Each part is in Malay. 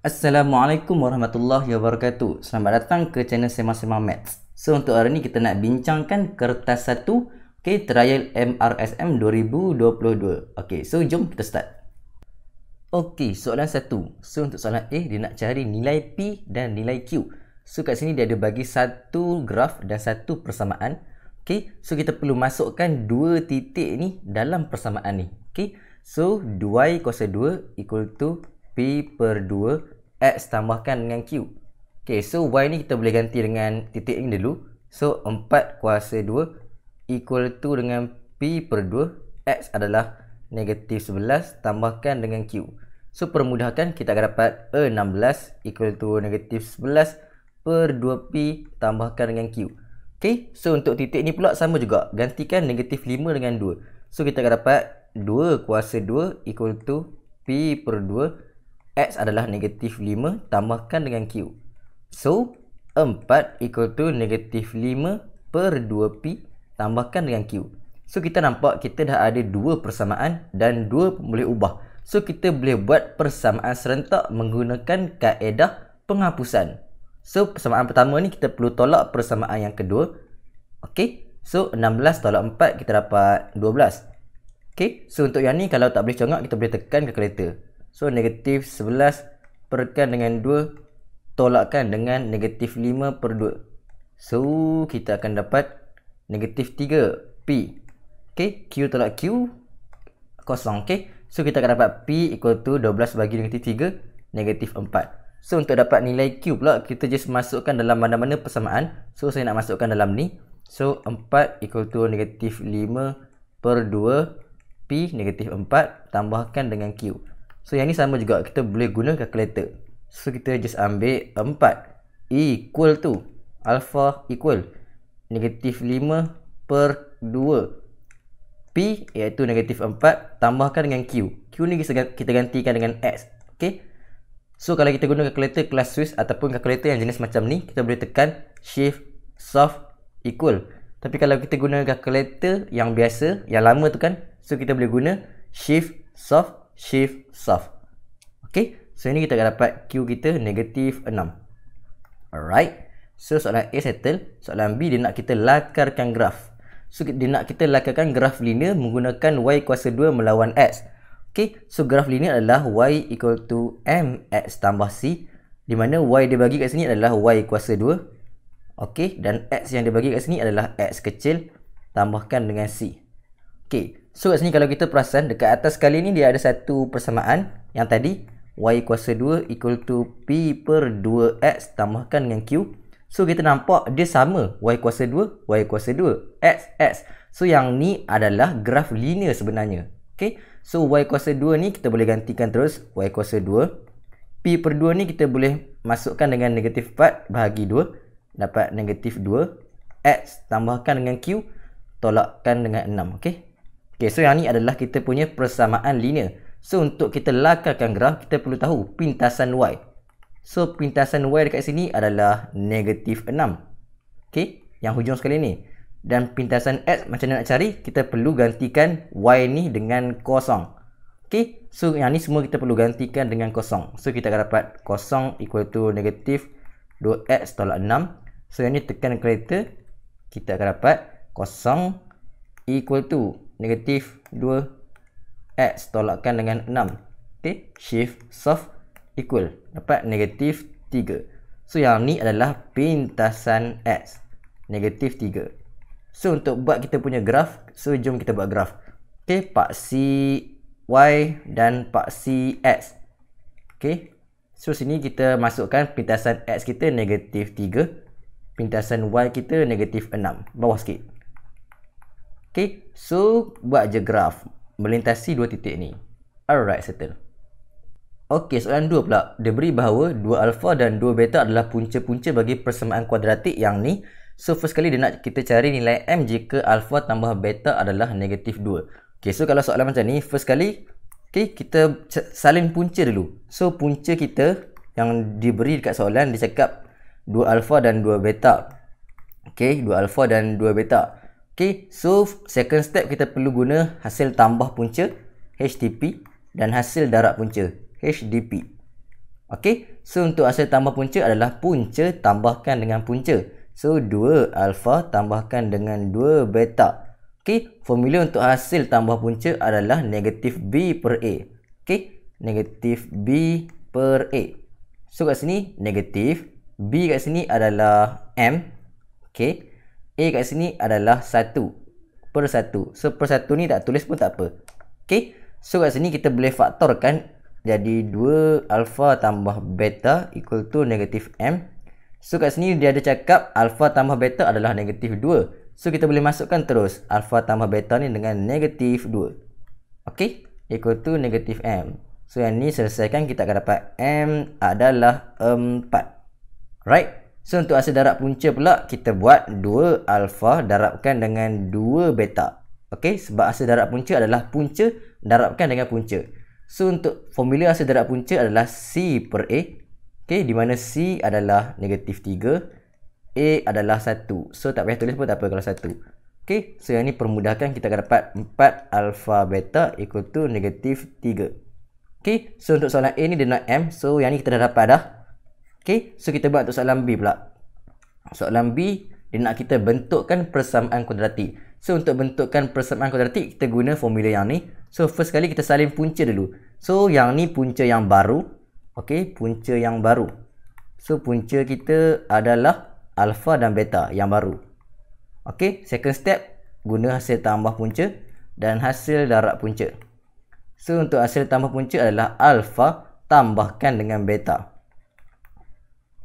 Assalamualaikum warahmatullahi wabarakatuh. Selamat datang ke channel Sema-Sema Maths. So untuk hari ni kita nak bincangkan kertas 1 trial MRSM 2022. So jom kita start. Soalan 1. So untuk soalan A, dia nak cari nilai P dan nilai Q. So kat sini dia ada bagi satu graf dan satu persamaan. So kita perlu masukkan dua titik ni dalam persamaan ni. So 2y kuasa 2 equal to P per 2 X tambahkan dengan Q. So Y ni kita boleh ganti dengan titik ni dulu. So 4 kuasa 2 equal to dengan P per 2 X adalah negatif 11 tambahkan dengan Q. So permudahkan kita akan dapat 16 equal to negatif 11 per 2P tambahkan dengan Q. So untuk titik ni pula sama juga. Gantikan negatif 5 dengan 2. So kita akan dapat 2 kuasa 2 equal to P per 2 X adalah negatif 5 tambahkan dengan Q. So 4 equal to negatif 5 per 2P tambahkan dengan Q. So kita nampak kita dah ada dua persamaan dan dua boleh ubah. So kita boleh buat persamaan serentak menggunakan kaedah penghapusan. So persamaan pertama ni kita perlu tolak persamaan yang kedua. So 16 tolak 4 kita dapat 12. So untuk yang ni kalau tak boleh congak kita boleh tekan kalkulator. So negatif 11 perkan dengan 2 tolakkan dengan negatif 5 per 2. So kita akan dapat negatif 3P. Q tolak Q kosong. So kita akan dapat P equal to 12 bagi negatif 3 negatif 4. So untuk dapat nilai Q pula kita just masukkan dalam mana-mana persamaan. So saya nak masukkan dalam ni. So 4 equal to negatif 5 per 2 P negatif 4 tambahkan dengan Q. So yang ni sama juga, kita boleh guna kalkulator. So kita just ambil 4 equal to alpha equal negatif 5 per 2 P iaitu negatif 4 tambahkan dengan Q. Q ni kita gantikan dengan X. So kalau kita guna kalkulator kelas Swiss ataupun kalkulator yang jenis macam ni, kita boleh tekan shift solve equal. Tapi kalau kita guna kalkulator yang biasa, yang lama tu kan, so kita boleh guna shift solve. So ini kita akan dapat Q kita negatif 6. Alright. So soalan A settle. Soalan B dia nak kita lakarkan graf. So dia nak kita lakarkan graf linear menggunakan Y kuasa 2 melawan X. So graf linear adalah Y equal to MX tambah C, di mana Y dia bagi kat sini adalah Y kuasa 2. Dan X yang dia bagi kat sini adalah X kecil tambahkan dengan C. So kat sini kalau kita perasan dekat atas kali ni dia ada satu persamaan yang tadi Y kuasa 2 equal to P per 2X tambahkan dengan Q. So kita nampak dia sama, Y kuasa 2, Y kuasa 2, X. So yang ni adalah graf linear sebenarnya. So Y kuasa 2 ni kita boleh gantikan terus Y kuasa 2. P per 2 ni kita boleh masukkan dengan negatif 4 bahagi 2. Dapat negatif 2. X tambahkan dengan Q. Tolakkan dengan 6. So yang ni adalah kita punya persamaan linear. So untuk kita lakarkan graf, kita perlu tahu pintasan Y. So pintasan Y dekat sini adalah negatif 6. Yang hujung sekali ni. Dan pintasan X macam mana nak cari? Kita perlu gantikan Y ni dengan kosong. So yang ni semua kita perlu gantikan dengan kosong. So kita akan dapat kosong equal to negatif 2X tolak 6. So yang ni tekan kalkulator, kita akan dapat kosong equal to negatif 2X tolakkan dengan 6. Shift solve equal. Dapat negatif 3. So yang ni adalah pintasan X. Negatif 3. So untuk buat kita punya graf, so jom kita buat graf. Paksi Y dan paksi X. So sini kita masukkan pintasan X kita negatif 3. Pintasan Y kita negatif 6. Bawah sikit. So buat je graf melintasi dua titik ni. Alright, settle. Soalan 2 pula. Dia beri bahawa 2 alpha dan 2 beta adalah punca-punca bagi persamaan kuadratik yang ni. So first kali dia nak kita cari nilai M jika alpha tambah beta adalah negatif 2. So kalau soalan macam ni, first kali kita salin punca dulu. So punca kita yang diberi dekat soalan, dia cakap 2 alpha dan 2 beta. 2 alpha dan 2 beta. So second step kita perlu guna hasil tambah punca HTP dan hasil darab punca HDP. Okey, so untuk hasil tambah punca adalah punca tambahkan dengan punca. So 2 alfa tambahkan dengan 2 beta. Okey, formula untuk hasil tambah punca adalah negatif B per A. Okey, negatif B per A. So kat sini negatif, B kat sini adalah M. Okey, A kat sini adalah 1 per 1. So per 1 ni tak tulis pun tak apa. Okey, so kat sini kita boleh faktorkan. Jadi 2 alfa tambah beta equal to negatif M. So kat sini dia ada cakap alfa tambah beta adalah negatif 2. So kita boleh masukkan terus alfa tambah beta ni dengan negatif 2. Okey, equal to negatif M. So yang ni selesaikan, kita akan dapat M adalah 4. Right? So untuk hasil darab punca pula, kita buat 2 alfa darabkan dengan 2 beta. Okey, sebab hasil darab punca adalah punca darabkan dengan punca. So untuk formula hasil darab punca adalah C per A. Okey, di mana C adalah negatif 3, A adalah 1. So tak payah tulis pun tak apa kalau 1. Okey, so yang ni permudahkan, kita akan dapat 4 alfa beta equal to negatif 3. Okey, so untuk soalan A ni dia nak M. So yang ni kita dah dapat dah. Okey, so kita buat untuk soalan B pula. Soalan B, dia nak kita bentukkan persamaan kuadratik. So untuk bentukkan persamaan kuadratik, kita guna formula yang ni. So first kali kita salin punca dulu. So yang ni punca yang baru. Okey, punca yang baru. So punca kita adalah alfa dan beta yang baru. Okey, second step, guna hasil tambah punca dan hasil darab punca. So untuk hasil tambah punca adalah alfa tambahkan dengan beta.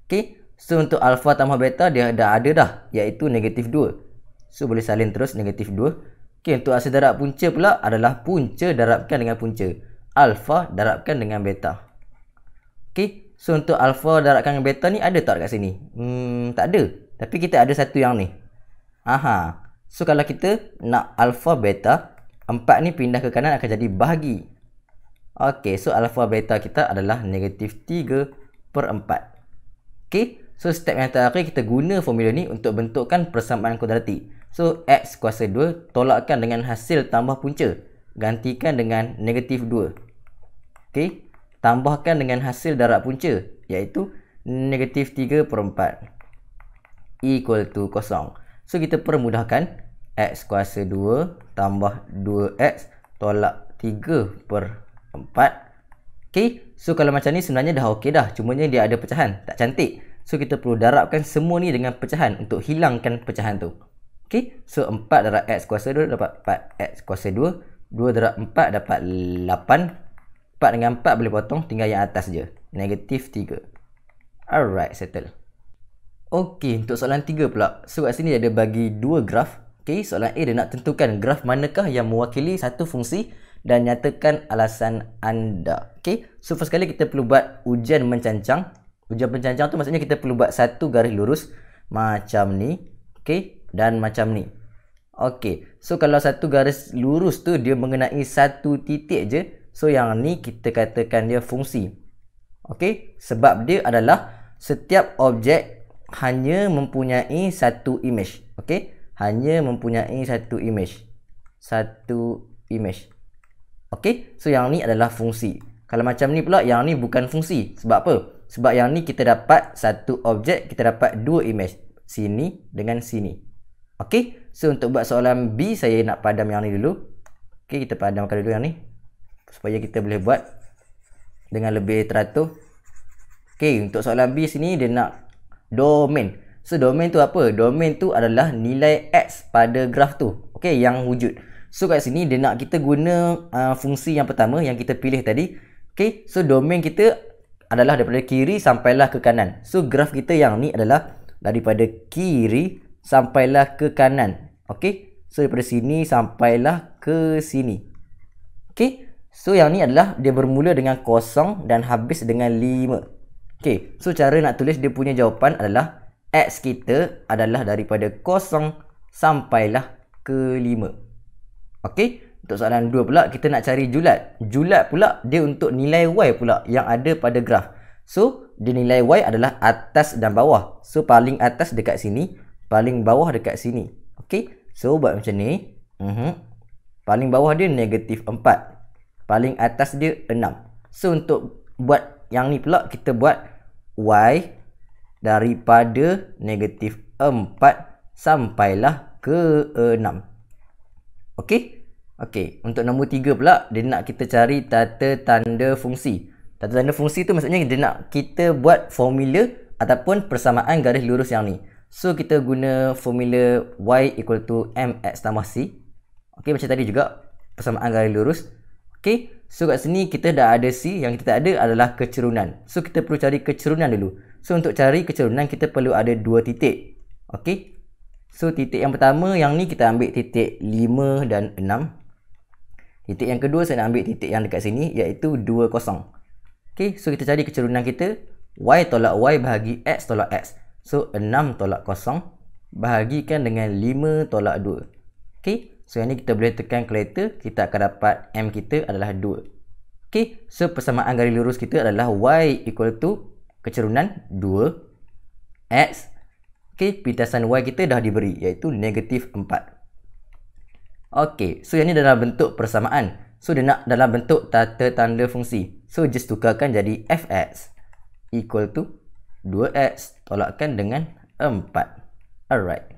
Okey, so untuk alfa tambah beta dia dah ada dah, iaitu negatif 2. So boleh salin terus negatif 2. Okey, untuk hasil darab punca pula adalah punca darabkan dengan punca. Alfa darabkan dengan beta. Okey, so untuk alfa darabkan dengan beta ni ada tak kat sini? Tak ada. Tapi kita ada satu yang ni. Aha. So kalau kita nak alfa beta, 4 ni pindah ke kanan akan jadi bahagi. Okey, so alfa beta kita adalah negatif 3 per 4. Okey, so step yang terakhir kita guna formula ni untuk bentukkan persamaan kuadratik. So X kuasa 2 tolakkan dengan hasil tambah punca, gantikan dengan negatif 2. Okey, tambahkan dengan hasil darab punca, iaitu negatif 3 per 4 equal to 0. So kita permudahkan, X kuasa 2 tambah 2X tolak 3 per 4. Okey, so kalau macam ni sebenarnya dah okey dah, cumanya dia ada pecahan, tak cantik. So kita perlu darabkan semua ni dengan pecahan untuk hilangkan pecahan tu. Okey, so 4 darab X kuasa 2 dapat 4X kuasa 2. 2 darab 4 dapat 8. 4 dengan 4 boleh potong, tinggal yang atas je, negatif 3. Alright, settle. Okey, untuk soalan 3 pula. So kat sini ada bagi 2 graf. Okey, soalan A dia nak tentukan graf manakah yang mewakili satu fungsi dan nyatakan alasan anda. Okey, so first kali kita perlu buat ujian mencancang. Ujian pencancang tu maksudnya kita perlu buat satu garis lurus macam ni. Okey, dan macam ni. Okey, so kalau satu garis lurus tu dia mengenai satu titik je, so yang ni kita katakan dia fungsi. Okey, sebab dia adalah setiap objek hanya mempunyai satu image. Okey, hanya mempunyai satu image. Satu image. Okey, so yang ni adalah fungsi. Kalau macam ni pula, yang ni bukan fungsi. Sebab apa? Sebab yang ni kita dapat satu objek, kita dapat dua image. Sini dengan sini. Okey, so untuk buat soalan B, saya nak padam yang ni dulu. Okey, kita padamkan dulu yang ni, supaya kita boleh buat dengan lebih teratur. Okey, untuk soalan B sini, dia nak domain. So, domain tu apa? Domain tu adalah nilai X pada graf tu. Okey, yang wujud. So, kat sini dia nak kita guna fungsi yang pertama yang kita pilih tadi. Okey, so domain kita adalah daripada kiri sampailah ke kanan. So, graf kita yang ni adalah daripada kiri sampailah ke kanan. Okey, so daripada sini sampailah ke sini. Okey, so yang ni adalah dia bermula dengan 0 dan habis dengan 5. Okey, so cara nak tulis dia punya jawapan adalah X kita adalah daripada 0 sampailah ke 5. Okey, untuk soalan 2 pula kita nak cari julat. Julat pula dia untuk nilai Y pula yang ada pada graf. So, dia nilai Y adalah atas dan bawah. So, paling atas dekat sini, paling bawah dekat sini. Okey, so buat macam ni. Paling bawah dia negatif 4. Paling atas dia 6. So, untuk buat yang ni pula kita buat Y daripada negatif 4 sampailah ke 6. Okey? Okey, untuk nombor 3 pula, dia nak kita cari tata tanda fungsi. Tata tanda fungsi tu maksudnya dia nak kita buat formula ataupun persamaan garis lurus yang ni. So, kita guna formula Y equal to MX tambah C. Okey, macam tadi juga, persamaan garis lurus. Okey, so kat sini kita dah ada C, yang kita tak ada adalah kecerunan. So, kita perlu cari kecerunan dulu. So, untuk cari kecerunan, kita perlu ada 2 titik. Okey, so titik yang pertama, yang ni kita ambil titik 5 dan 6. Titik yang kedua saya nak ambil titik yang dekat sini iaitu 2, 0. Okey, so kita cari kecerunan kita. Y tolak Y bahagi X tolak X. So 6 tolak 0 bahagikan dengan 5 tolak 2. Okey, so yang ni kita boleh tekan kalkulator, kita akan dapat M kita adalah 2. Okey, so persamaan garis lurus kita adalah Y equal to kecerunan 2 X. Okey, pintasan Y kita dah diberi iaitu negatif 4. Okey, so yang ni dalam bentuk persamaan. So dia nak dalam bentuk tata tanda fungsi. So just tukarkan jadi fx equal to 2x tolakkan dengan 4. Alright.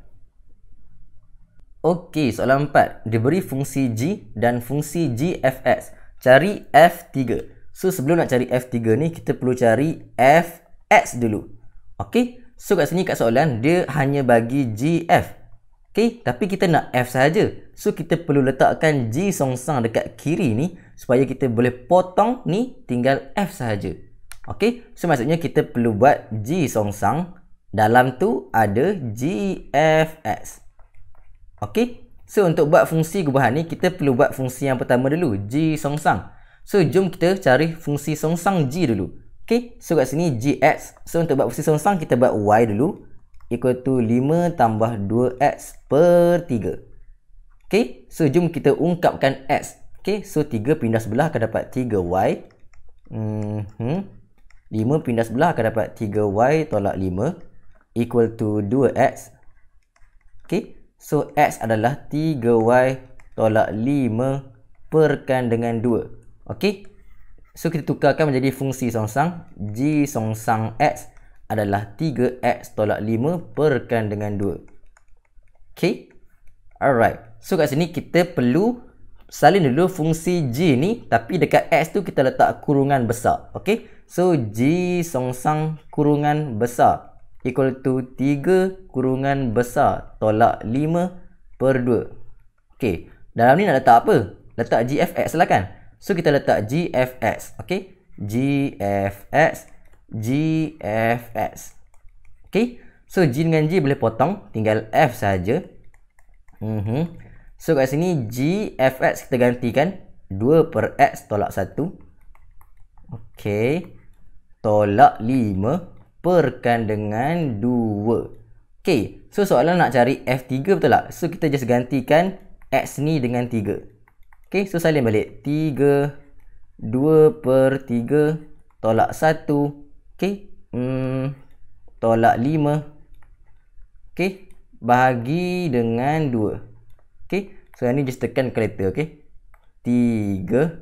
Okey, soalan 4. Diberi fungsi g dan fungsi g fx. Cari f3. So sebelum nak cari f3 ni, kita perlu cari fx dulu. Okey, so kat sini kat soalan dia hanya bagi gf. Okey, tapi kita nak f sahaja. So kita perlu letakkan g songsang dekat kiri ni supaya kita boleh potong ni tinggal f sahaja. Okey, so maksudnya kita perlu buat g songsang, dalam tu ada gfx. Okey, so untuk buat fungsi gubahan ni kita perlu buat fungsi yang pertama dulu, g songsang. So jom kita cari fungsi songsang g dulu. Okey, so kat sini gx. So untuk buat fungsi songsang kita buat y dulu equal to 5 tambah 2x per 3. Okay, so jom kita ungkapkan x. Okay, so 3 pindah sebelah akan dapat 3y. 5 pindah sebelah akan dapat 3y tolak 5 equal to 2x. Okay, so x adalah 3y tolak 5 perkan dengan 2. Okay, so kita tukarkan menjadi fungsi songsang. G songsang x adalah 3x tolak 5 perkan dengan 2. Okay, alright. So kat sini kita perlu salin dulu fungsi g ni, tapi dekat x tu kita letak kurungan besar. Okay, so g songsang kurungan besar equal to 3 kurungan besar tolak 5 per 2. Okay, dalam ni nak letak apa? Letak gfx lah kan? So kita letak gfx. Okay, gfx gfx. Okay, so g dengan g boleh potong, tinggal f saja. So kat sini gfx kita gantikan 2 per x tolak 1. Okay, tolak 5 perkan dengan 2. Okay, so soalan nak cari f3 betul tak? So kita just gantikan x ni dengan 3. Okay, so salin balik 3 2 per 3 tolak 1. Okay, tolak 5. Okay, bahagi dengan 2. Okay, so yang ni just tekan kalkulator. Okay, 3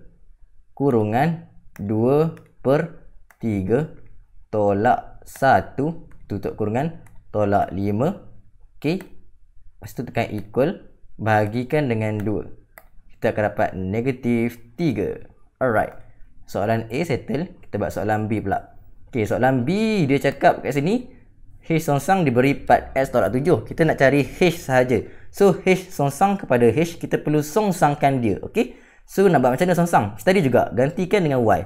kurungan 2 per 3 tolak 1 tutup kurungan tolak 5. Okay, lepas tu tekan equal, bahagikan dengan 2. Kita akan dapat negatif 3. Alright, soalan A settle. Kita buat soalan B pula. Okay, soalan B dia cakap kat sini h songsang diberi 4x tolak 7. Kita nak cari h sahaja. So h songsang kepada h kita perlu songsangkan dia. Okay, so nak buat macam mana songsang? Tadi juga gantikan dengan y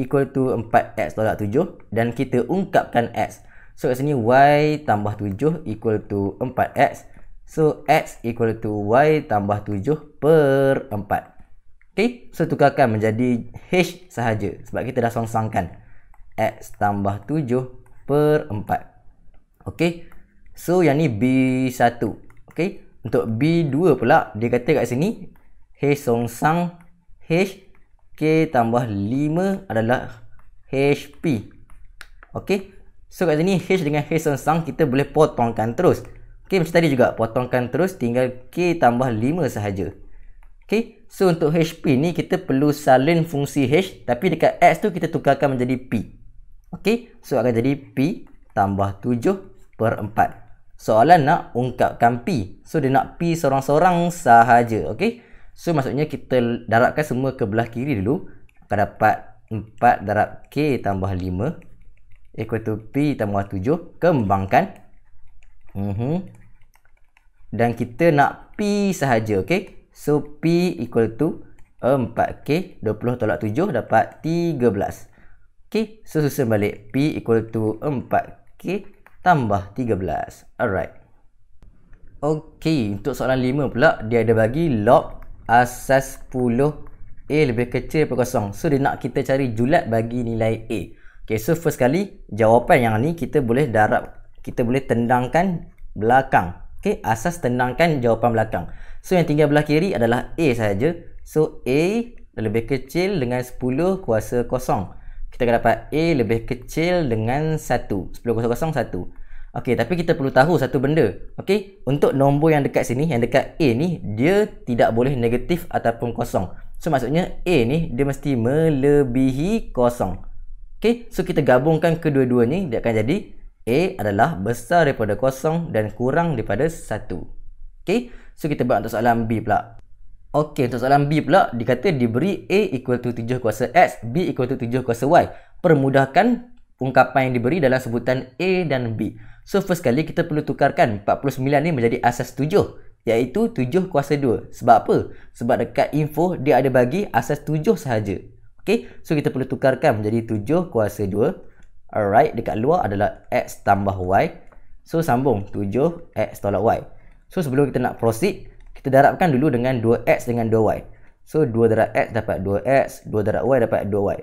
equal to 4x tolak 7 dan kita ungkapkan x. So kat sini y tambah 7 equal to 4x. So x equal to y tambah 7 per 4. Okay, so tukarkan menjadi h sahaja sebab kita dah songsangkan. X tambah 7 per 4. Okay, so yang ni B1. Okay, untuk B2 pula dia kata kat sini h songsang h k tambah 5 adalah HP. Okay, so kat sini h dengan h songsang kita boleh potongkan terus. Okay, macam tadi juga potongkan terus, tinggal k tambah 5 sahaja. Okay, so untuk HP ni kita perlu salin fungsi H, tapi dekat X tu kita tukarkan menjadi P. Okay, so akan jadi P tambah 7/4. Soalan nak ungkapkan P. So dia nak P sorang-sorang sahaja. Okay, so maksudnya kita darabkan semua ke belah kiri dulu. Akan dapat 4 darab K tambah 5 equal to P tambah 7. Kembangkan. Dan kita nak P sahaja. Okay, so P equal to 4K. 20 tolak 7 dapat 13. Okay, so susun balik. P equal to 4K tambah 13. Alright. Okay, untuk soalan 5 pula, dia ada bagi log asas 10 A lebih kecil daripada kosong. So dia nak kita cari julat bagi nilai A. Okay, so first kali jawapan yang ni kita boleh tendangkan belakang. Okay, asas tendangkan jawapan belakang. So yang tinggal belah kiri adalah A sahaja. So A lebih kecil dengan 10 kuasa kosong. Kita akan dapat A lebih kecil dengan 1. 10 kuasa kosong 1. Okay, tapi kita perlu tahu satu benda. Okay, untuk nombor yang dekat sini, yang dekat A ni, dia tidak boleh negatif ataupun kosong. So maksudnya A ni dia mesti melebihi kosong. Okay, so kita gabungkan kedua-duanya, dia akan jadi A adalah besar daripada kosong dan kurang daripada 1. Okay, so kita buat untuk soalan B pula. Okay, untuk soalan B pula, dikata diberi A equal to 7 kuasa X, B equal to 7 kuasa Y. Permudahkan ungkapan yang diberi dalam sebutan A dan B. So first kali kita perlu tukarkan 49 ni menjadi asas 7, iaitu 7 kuasa 2. Sebab apa? Sebab dekat info dia ada bagi asas 7 sahaja. Okay, so kita perlu tukarkan menjadi 7 kuasa 2. Alright, dekat luar adalah X tambah Y. So sambung 7X tolak Y. So sebelum kita nak proceed, kita darabkan dulu dengan 2X dengan 2Y. So 2 darab X dapat 2X, 2 darab Y dapat 2Y.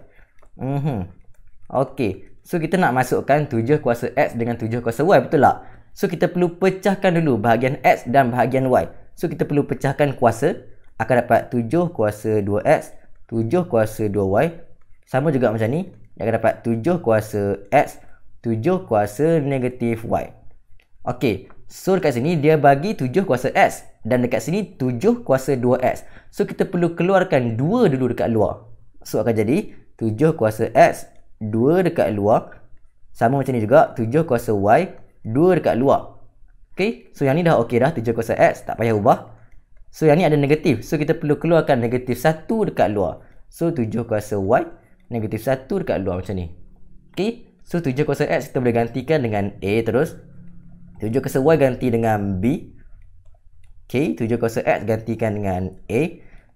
Okay, so kita nak masukkan 7 kuasa X dengan 7 kuasa Y, betul tak? So kita perlu pecahkan dulu bahagian X dan bahagian Y. So kita perlu pecahkan kuasa. Akan dapat 7 kuasa 2X, 7 kuasa 2Y. Sama juga macam ni. Dia akan dapat 7 kuasa X, 7 kuasa negatif Y. Okay, so dekat sini dia bagi 7 kuasa X. Dan dekat sini 7 kuasa 2X. So kita perlu keluarkan 2 dulu dekat luar. So akan jadi 7 kuasa X, 2 dekat luar. Sama macam ni juga 7 kuasa Y, 2 dekat luar. Okay, so yang ni dah ok dah. 7 kuasa X, tak payah ubah. So yang ni ada negatif. So kita perlu keluarkan negatif 1 dekat luar. So 7 kuasa Y, negatif 1 dekat luar macam ni. Okay, so 7 kuasa X kita boleh gantikan dengan A terus. 7 kuasa Y ganti dengan B. Okay, 7 kuasa X gantikan dengan A.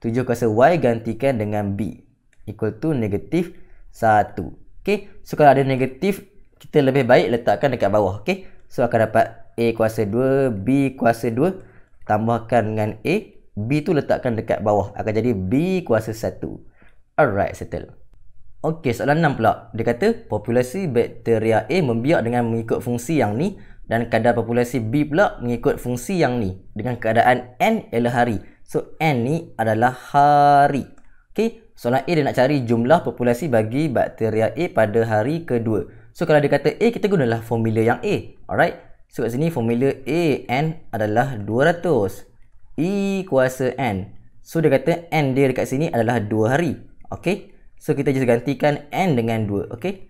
7 kuasa Y gantikan dengan B. Equal to negatif 1. Okay, so kalau ada negatif, kita lebih baik letakkan dekat bawah. Okay, so akan dapat A kuasa 2, B kuasa 2. Tambahkan dengan A. B tu letakkan dekat bawah. Akan jadi B kuasa 1. Alright, settle. Okey, soalan 6 pula. Dia kata populasi bakteria A membiak dengan mengikut fungsi yang ni dan kadar populasi B pula mengikut fungsi yang ni dengan keadaan N ialah hari. So N ni adalah hari. Okey, soalan A dia nak cari jumlah populasi bagi bakteria A pada hari kedua. So kalau dia kata A, kita gunalah formula yang A. Alright. So kat sini formula A N adalah 200. E kuasa N. So dia kata N dia dekat sini adalah 2 hari. Okey. So kita just gantikan N dengan 2. Okay,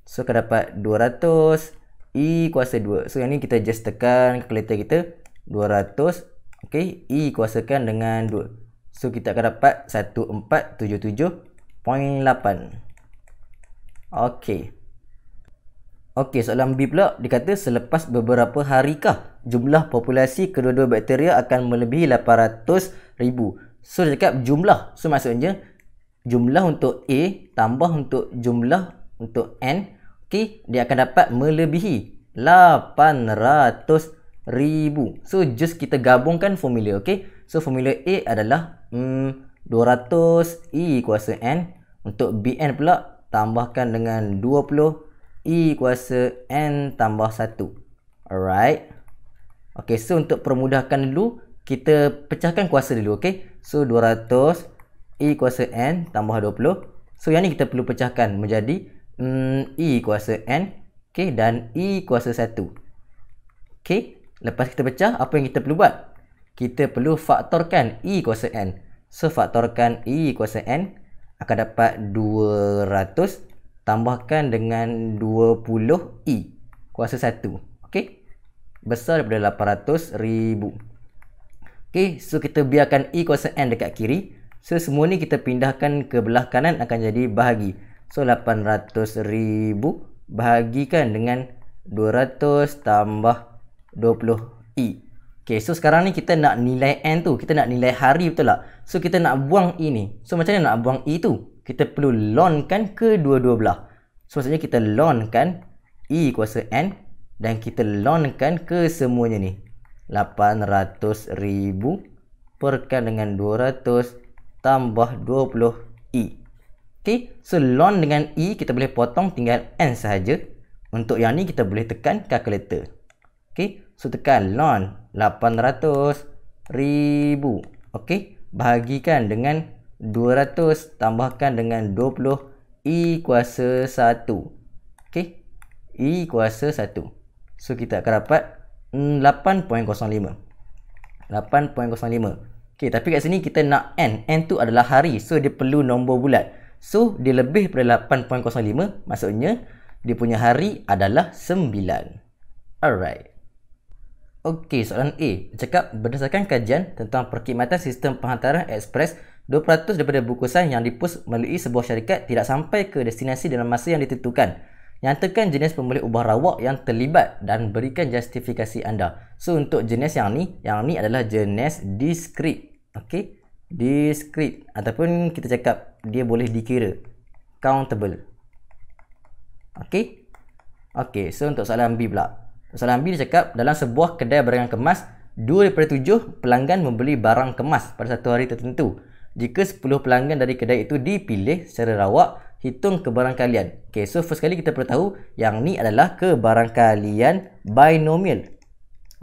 so akan dapat 200 E kuasa 2. So yang ni kita just tekan kalkulator kita 200. Okay, E kuasakan dengan 2. So kita akan dapat 1477.8. Okay. Okay, soalan B pula. Dia kata selepas beberapa harikah jumlah populasi kedua-dua bakteria akan melebihi 800,000. So dia cakap jumlah. So maksudnya jumlah untuk A tambah untuk jumlah untuk N. Okay, dia akan dapat melebihi 800,000. So just kita gabungkan formula. Okay, so formula A adalah 200 E kuasa N. Untuk BN pula tambahkan dengan 20 E kuasa N tambah 1. Alright. Okay, so untuk permudahkan dulu, kita pecahkan kuasa dulu. Okay, so 200 E kuasa N tambah 20. So yang ni kita perlu pecahkan menjadi E kuasa N. Okay, dan E kuasa 1. Okay, lepas kita pecah, apa yang kita perlu buat? Kita perlu faktorkan E kuasa N. So faktorkan I kuasa N akan dapat 200 tambahkan dengan 20 I kuasa 1. Okey. Besar daripada 800,000. Okey, so kita biarkan I kuasa N dekat kiri. So semua ni kita pindahkan ke belah kanan akan jadi bahagi. So 800,000 bahagikan dengan 200 tambah 20I. Okay, so sekarang ni kita nak nilai N tu. Kita nak nilai hari, betul tak? So kita nak buang I ni. So macam mana nak buang I tu? Kita perlu lonkan ke dua-dua belah. So maksudnya kita lonkan I kuasa N dan kita lonkan ke semuanya ni. 800,000 perkan dengan 200 tambah 20I. Okay, so lon dengan I kita boleh potong tinggal N sahaja. Untuk yang ni kita boleh tekan kalkulator. Okay, so tekan lon 800,000. Okay, bahagikan dengan 200 tambahkan dengan 20 I kuasa 1. Okay, I kuasa 1. So kita akan dapat 8.05. 8.05. Okay, tapi kat sini kita nak N. N tu adalah hari. So dia perlu nombor bulat. So dia lebih daripada 8.05. Maksudnya dia punya hari adalah 9. Alright. Okey, soalan A. Cakap berdasarkan kajian tentang perkhidmatan sistem penghantaran ekspres, 20% daripada bungkusan yang dipus melalui sebuah syarikat tidak sampai ke destinasi dalam masa yang ditentukan. Nyatakan jenis pembeli ubah rawak yang terlibat dan berikan justifikasi anda. So untuk jenis yang ni adalah jenis discrete. Okey, discrete ataupun kita cakap dia boleh dikira, countable. Okey. Okey, so untuk soalan B pula. Soalan B dia cakap dalam sebuah kedai barangan kemas, 2 daripada 7 pelanggan membeli barang kemas pada satu hari tertentu. Jika 10 pelanggan dari kedai itu dipilih secara rawak, hitung kebarangkalian. Okay, so first kali kita perlu tahu yang ni adalah kebarangkalian binomial.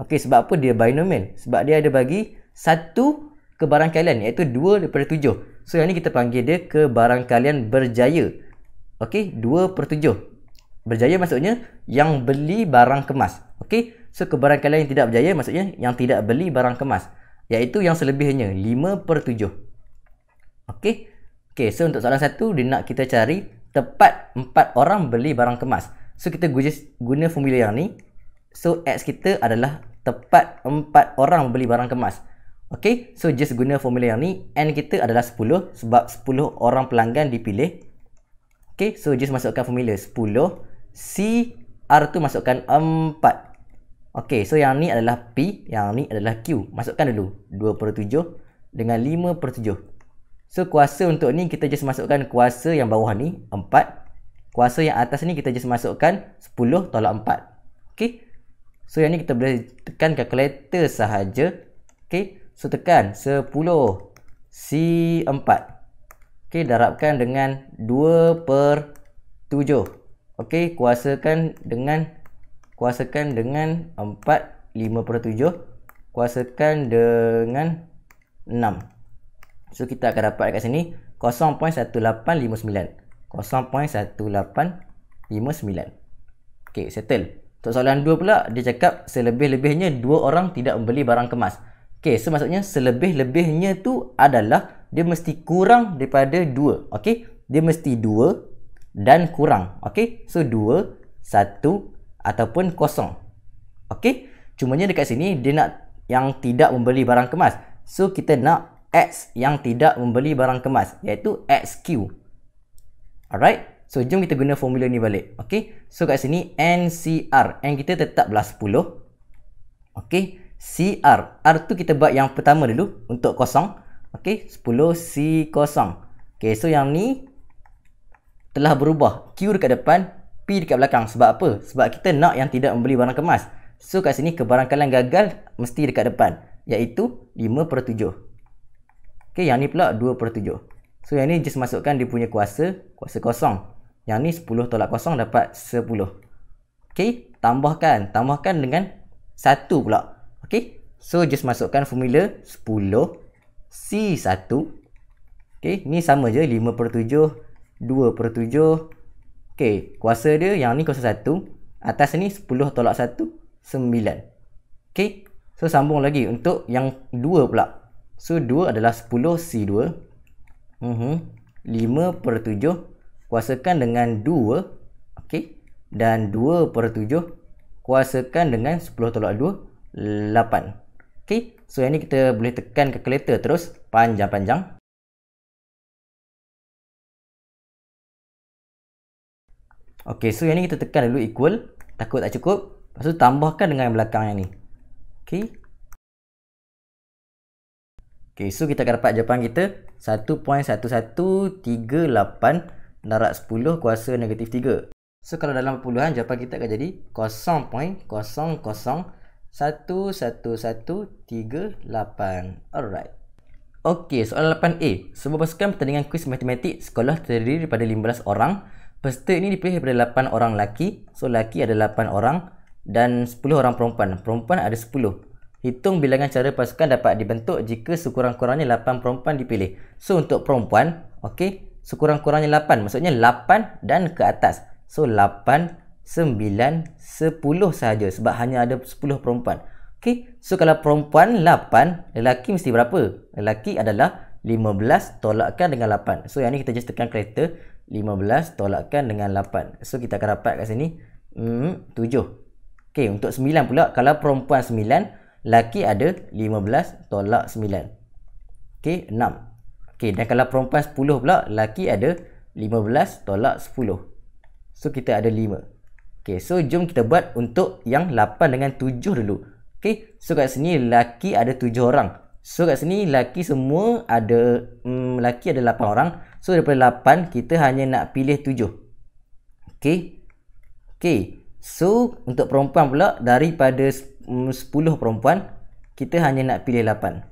Okay, sebab apa dia binomial? Sebab dia ada bagi satu kebarangkalian iaitu 2 daripada 7. So yang ni kita panggil dia kebarangkalian berjaya. Okay, 2/7. Berjaya maksudnya yang beli barang kemas. Okey, so kebarangkalian yang tidak berjaya maksudnya yang tidak beli barang kemas, iaitu yang selebihnya 5/7. Okey. Okey, so untuk soalan 1 dia nak kita cari tepat 4 orang beli barang kemas. So kita guna formula yang ni. So X kita adalah tepat 4 orang beli barang kemas. Okey, so just guna formula yang ni. N kita adalah 10 sebab 10 orang pelanggan dipilih. Okey, so just masukkan formula 10. C, R tu masukkan 4. Okey, so yang ni adalah P, yang ni adalah Q. Masukkan dulu 2/7 dengan 5/7. So kuasa untuk ni kita just masukkan kuasa yang bawah ni 4. Kuasa yang atas ni kita just masukkan 10 tolak 4. Okey. So yang ni kita boleh tekan kalkulator sahaja. Okey, so tekan 10 C4. Okey, darabkan dengan 2/7. Okey, kuasakan dengan 4, 5/7. Kuasakan dengan 6. So kita akan dapat kat sini 0.1859. 0.1859. Okey, settle. Untuk soalan 2 pula, dia cakap selebih-lebihnya 2 orang tidak membeli barang kemas. Okey, so maksudnya selebih-lebihnya tu adalah dia mesti kurang daripada 2. Okey, dia mesti 2 dan kurang. Okey, so 2, 1 ataupun 0. Okey, cumanya dekat sini dia nak yang tidak membeli barang kemas. So kita nak X yang tidak membeli barang kemas, iaitu XQ. Alright, so jom kita guna formula ni balik. Okey, so kat sini NCR, N kita tetaplah 10. Okey, CR, R tu kita buat yang pertama dulu untuk kosong. Okey, 10 C0. Okey, so yang ni telah berubah. Q dekat depan, P dekat belakang. Sebab apa? Sebab kita nak yang tidak membeli barang kemas. So kat sini kebarangkalian gagal mesti dekat depan, iaitu 5/7. Okey, yang ni pula 2/7. So yang ni just masukkan dia punya kuasa kosong. Yang ni 10 tolak kosong dapat 10. Okey, tambahkan dengan 1 pula. Okey, so just masukkan formula 10 C1. Okey, ni sama je 5/7, 2/7. Okey, kuasa dia yang ni kuasa 1. Atas ni 10 tolak 1, 9. Okey, so sambung lagi untuk yang 2 pula. So 2 adalah 10C2. 5/7 kuasakan dengan 2. Okey. Dan 2/7 kuasakan dengan 10/2, 8. Okey. So yang ni kita boleh tekan kalkulator terus panjang-panjang. Okey, so yang ni kita tekan dulu equal. Takut tak cukup. Lepas tu tambahkan dengan yang belakang yang ni. Okey. Okey, so kita akan dapat jawapan kita 1.1138 darab 10 kuasa negatif 3. So kalau dalam perpuluhan, jawapan kita akan jadi 0.00111138. Alright. Okey, soalan 8A. Sebuah pasukan pertandingan kuis matematik sekolah terdiri daripada 15 orang. Peserta ini dipilih daripada 8 orang lelaki. So lelaki ada 8 orang dan 10 orang perempuan. Perempuan ada 10. Hitung bilangan cara pasukan dapat dibentuk jika sekurang-kurangnya 8 perempuan dipilih. So untuk perempuan, okey, sekurang-kurangnya 8. Maksudnya 8 dan ke atas. So 8, 9, 10 sahaja sebab hanya ada 10 perempuan. Okey, so kalau perempuan 8, lelaki mesti berapa? Lelaki adalah 15 tolakkan dengan 8. So yang ni kita just tekan kalkulator, 15 tolakkan dengan 8. So kita akan dapat kat sini 7. Okey, untuk 9 pula, kalau perempuan 9, lelaki ada 15 tolak 9. Okey, 6. Okey, dan kalau perempuan 10 pula, lelaki ada 15 tolak 10. So kita ada 5. Okey, so jom kita buat untuk yang 8 dengan 7 dulu. Okey, so kat sini lelaki ada 7 orang. So kat sini lelaki semua ada lelaki ada 8 orang. So daripada 8 kita hanya nak pilih 7. Okey. Okey. So untuk perempuan pula, daripada 10 perempuan kita hanya nak pilih 8.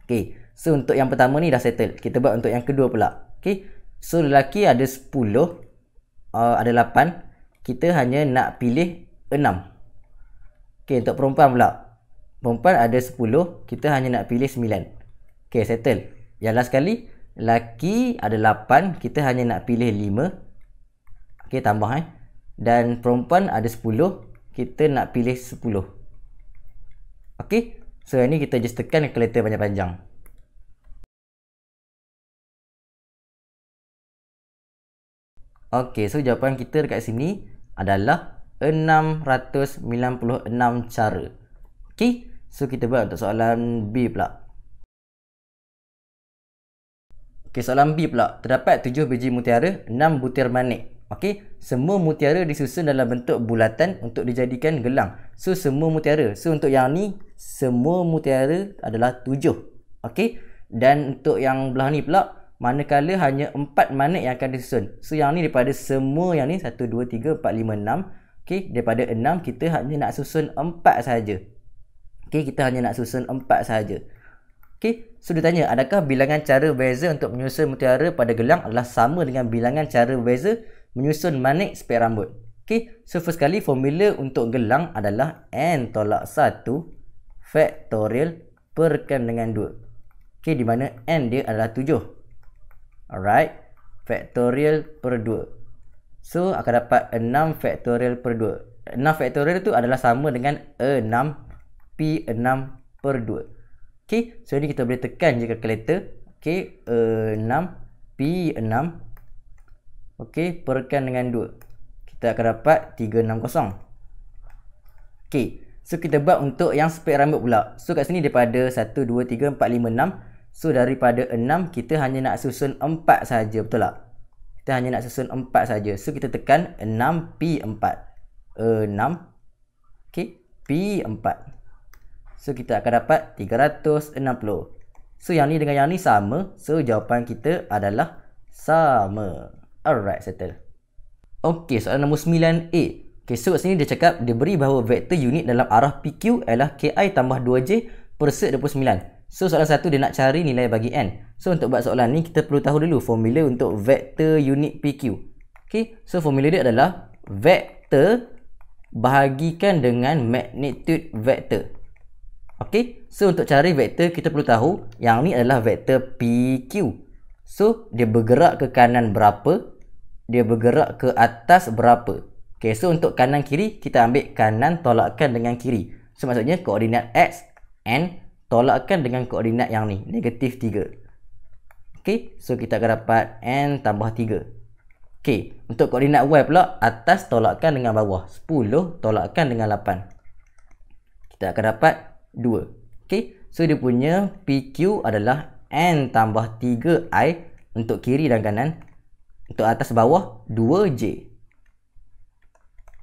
Okey. So untuk yang pertama ni dah settle. Kita buat untuk yang kedua pula. Okey. So lelaki ada 10, ada 8. Kita hanya nak pilih 6. Okey, untuk perempuan pula. Perempuan ada 10, kita hanya nak pilih 9. Okey, settle. Yang last sekali, lelaki ada 8, kita hanya nak pilih 5. Okey, tambah Dan perempuan ada 10, kita nak pilih 10. Okey, so yang ni kita just tekan kalkulator panjang-panjang. Okey, so jawapan kita dekat sini adalah 696 cara. Okey, so kita buat untuk soalan B pula. Okey, soalan B pula. Terdapat 7 biji mutiara, 6 butir manik. Okey, semua mutiara disusun dalam bentuk bulatan untuk dijadikan gelang. So semua mutiara. So untuk yang ni, semua mutiara adalah 7. Okey, dan untuk yang belah ni pula, manakala hanya 4 manik yang akan disusun. So yang ni daripada semua yang ni 1, 2, 3, 4, 5, 6. Okey, daripada 6 kita hanya nak susun 4 sahaja. Okey, kita hanya nak susun 4 sahaja. Okey, so dia tanya, adakah bilangan cara beza untuk menyusun mutiara pada gelang adalah sama dengan bilangan cara beza menyusun manik spek rambut? Okey, so first kali formula untuk gelang adalah n tolak 1 faktorial perkan dengan 2. Okey, di mana n dia adalah 7. Alright, faktorial per 2. So akan dapat 6 faktorial per 2. 6 faktorial tu adalah sama dengan 6 P6 per 2. Okey, so ni kita boleh tekan je kalkulator. Okey, 6 P6. Okey, perkan dengan 2. Kita akan dapat 360. Okey, so kita buat untuk yang spek rambut pula. So kat sini daripada 1, 2, 3, 4, 5, 6. So daripada 6 kita hanya nak susun 4 sahaja, betul tak? Kita hanya nak susun 4 sahaja. So kita tekan 6P4. 6. Okey, P4. So kita akan dapat 360. So yang ni dengan yang ni sama. So jawapan kita adalah sama. Alright, settle. Okey, soalan nombor 9A. Okey, so kat sini dia cakap diberi bahawa vektor unit dalam arah PQ adalah KI tambah 2J per set 29. So soalan 1 dia nak cari nilai bagi n. So untuk buat soalan ni kita perlu tahu dulu formula untuk vektor unit PQ. Okey, so formula dia adalah vektor bahagikan dengan magnitude vektor. Okey, so untuk cari vektor kita perlu tahu yang ni adalah vektor PQ. So dia bergerak ke kanan berapa, dia bergerak ke atas berapa. Okey, so untuk kanan kiri kita ambil kanan tolakkan dengan kiri. So maksudnya koordinat x, n tolakkan dengan koordinat yang ni, negatif 3. Okey, so kita akan dapat n tambah 3. Okey, untuk koordinat y pula, atas tolakkan dengan bawah, 10 tolakkan dengan 8. Kita akan dapat 2. Okey, so dia punya PQ adalah n tambah 3i untuk kiri dan kanan. Untuk atas bawah 2j.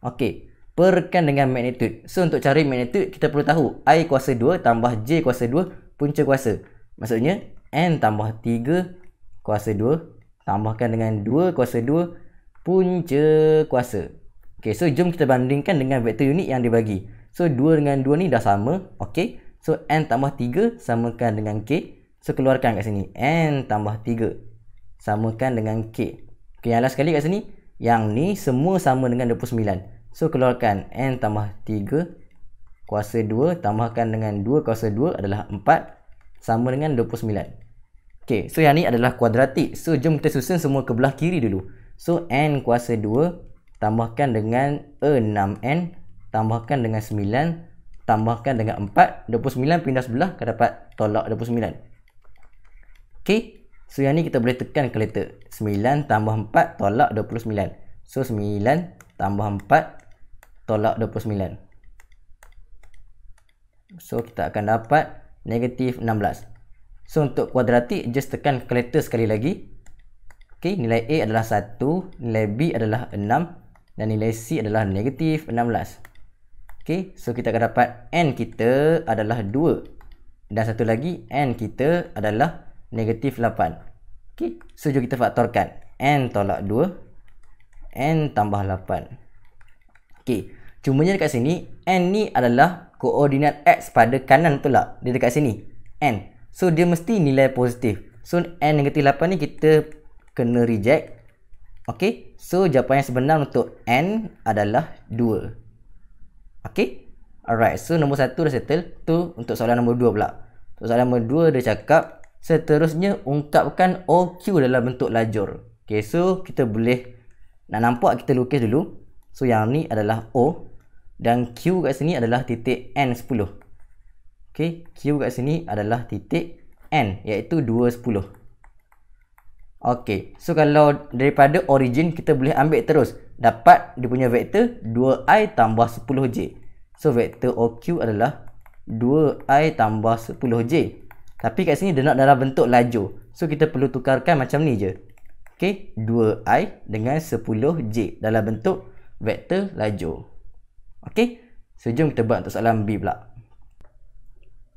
Okey, perkan dengan magnitude. So untuk cari magnitude kita perlu tahu I kuasa 2 tambah J kuasa 2 punca kuasa. Maksudnya n tambah 3 kuasa 2 tambahkan dengan 2 kuasa 2 punca kuasa. Okey, so jom kita bandingkan dengan vektor unit yang dibagi. So 2 dengan 2 ni dah sama. Okey, so n tambah 3 samakan dengan k. So keluarkan kat sini n tambah 3 samakan dengan k. Okey, yang last sekali kat sini, yang ni semua sama dengan 29. So keluarkan n tambah 3 kuasa 2 tambahkan dengan 2 kuasa 2 adalah 4 sama dengan 29. Okey, so yang ni adalah kuadratik. So jom kita susun semua ke belah kiri dulu. So n kuasa 2 tambahkan dengan 6n tambahkan dengan 9 tambahkan dengan 4. 29 pindah sebelah akan dapat tolak 29. Okey, so yang ni kita boleh tekan kalkulator. 9 tambah 4 tolak 29. So 9 tambah 4 tolak 29. So kita akan dapat negatif 16. So untuk kuadratik, just tekan kalkulator sekali lagi. Okey, nilai A adalah 1, nilai B adalah 6 dan nilai C adalah negatif 16. Okey, so kita akan dapat n kita adalah 2 dan satu lagi n kita adalah negatif 8. Okey, so jom kita faktorkan. N tolak 2, n tambah 8. Okey, cumanya dekat sini n ni adalah koordinat x pada kanan, betul tak? Dia dekat sini n. So dia mesti nilai positif. So n negatif 8 ni kita kena reject. Okey, so jawapan yang sebenar untuk n adalah 2. Okey, alright. So nombor 1 dah settle. Tu untuk soalan nombor 2 pula. Untuk soalan nombor 2 dia cakap seterusnya ungkapkan OQ dalam bentuk lajur. Okey, so kita boleh nak nampak, kita lukis dulu. So yang ni adalah O dan Q kat sini adalah titik N10. Okey, Q kat sini adalah titik N iaitu 210. Okey, so kalau daripada origin kita boleh ambil terus, dapat dia punya vektor 2i tambah 10j. So vektor OQ adalah 2i tambah 10j. Tapi kat sini dia nak dalam bentuk lajur. So kita perlu tukarkan macam ni je. Okey, 2i dengan 10j dalam bentuk vektor lajur. Okey, so jom kita buat untuk soalan B pula.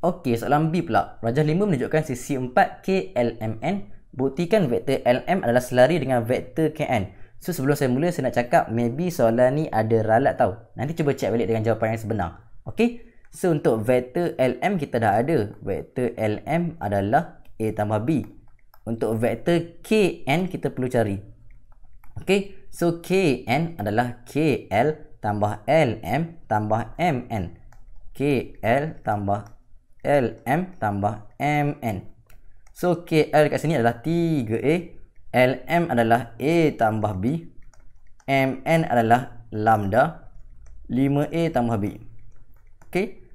Okey, soalan B pula. Rajah 5 menunjukkan sisi 4 KLMN. Buktikan vektor LM adalah selari dengan vektor KN. So sebelum saya mula, saya nak cakap maybe soalan ni ada ralat tau. Nanti cuba cek balik dengan jawapan yang sebenar. Okey, so untuk vektor LM kita dah ada. Vektor LM adalah A tambah B. Untuk vektor KN kita perlu cari. Okey, so KN adalah KL tambah LM tambah MN. KL tambah LM tambah MN. So KL kat sini adalah 3A, LM adalah A tambah B, MN adalah lambda 5A tambah B. Okey,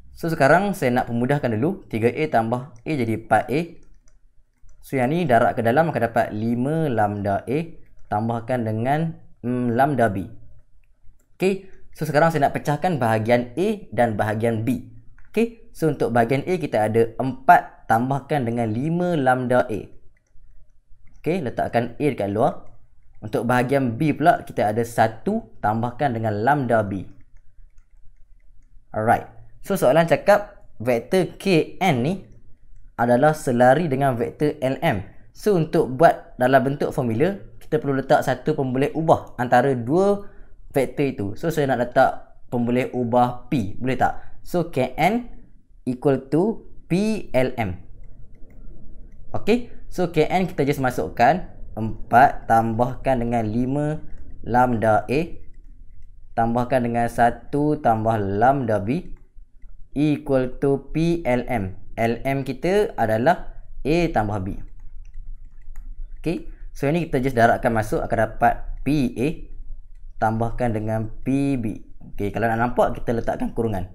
so sekarang saya nak pemudahkan dulu. 3A tambah A jadi 4A. So yang ni darab ke dalam akan dapat 5 lambda A tambahkan dengan lambda B. Okey, so sekarang saya nak pecahkan bahagian A dan bahagian B. Okey, so untuk bahagian A kita ada 4 tambahkan dengan 5 lambda A. Okey, letakkan A dekat luar. Untuk bahagian B pula kita ada 1 tambahkan dengan lambda B. Alright, so soalan cakap vektor KN ni adalah selari dengan vektor LM. So untuk buat dalam bentuk formula, kita perlu letak satu pemboleh ubah antara dua vektor itu. So saya nak letak pemboleh ubah P, boleh tak? So KN equal to PLM. Okey, so KN kita just masukkan 4 tambahkan dengan 5 lambda A tambahkan dengan 1 tambah lambda B equal to PLM. LM kita adalah A tambah B. Okey, so ini kita just darabkan masuk akan dapat PA tambahkan dengan PB. Okey, kalau nak nampak kita letakkan kurungan.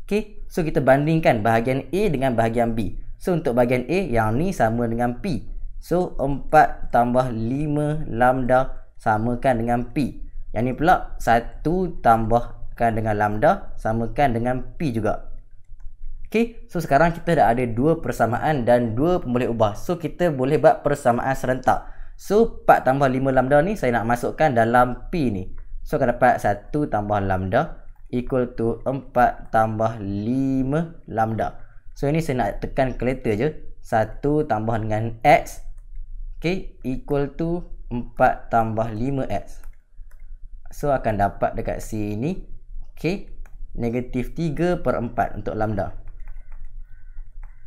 Okay, so kita bandingkan bahagian A dengan bahagian B. So untuk bahagian A, yang ni sama dengan P. So 4 tambah 5 lambda samakan dengan P. Yang ni pula 1 tambahkan dengan lambda samakan dengan P juga. Okay, so sekarang kita dah ada dua persamaan dan dua boleh ubah. So kita boleh buat persamaan serentak. So 4 tambah 5 lambda ni saya nak masukkan dalam P ni. So akan dapat 1 tambah lambda equal to 4 tambah 5 lambda. So ini saya nak tekan kalkulator je. 1 tambah dengan X, okay, equal to 4 tambah 5X. So akan dapat dekat sini, okay, negatif 3/4 untuk lambda.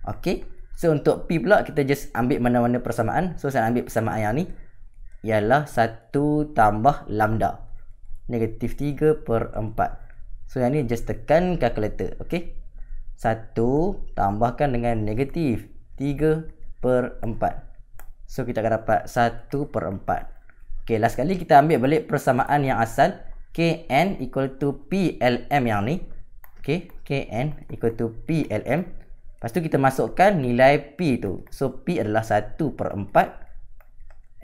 Okay, so untuk P pula kita just ambil mana-mana persamaan. So saya ambil persamaan yang ni, ialah 1 tambah lambda, negatif 3/4. So yang ni just tekan kalkulator. Okay, 1 tambahkan dengan negatif 3/4. So kita akan dapat 1/4. Okay, last kali kita ambil balik persamaan yang asal. Kn equal to PLM yang ni. Okay, Kn equal to PLM. Lepas tu kita masukkan nilai P tu. So P adalah 1/4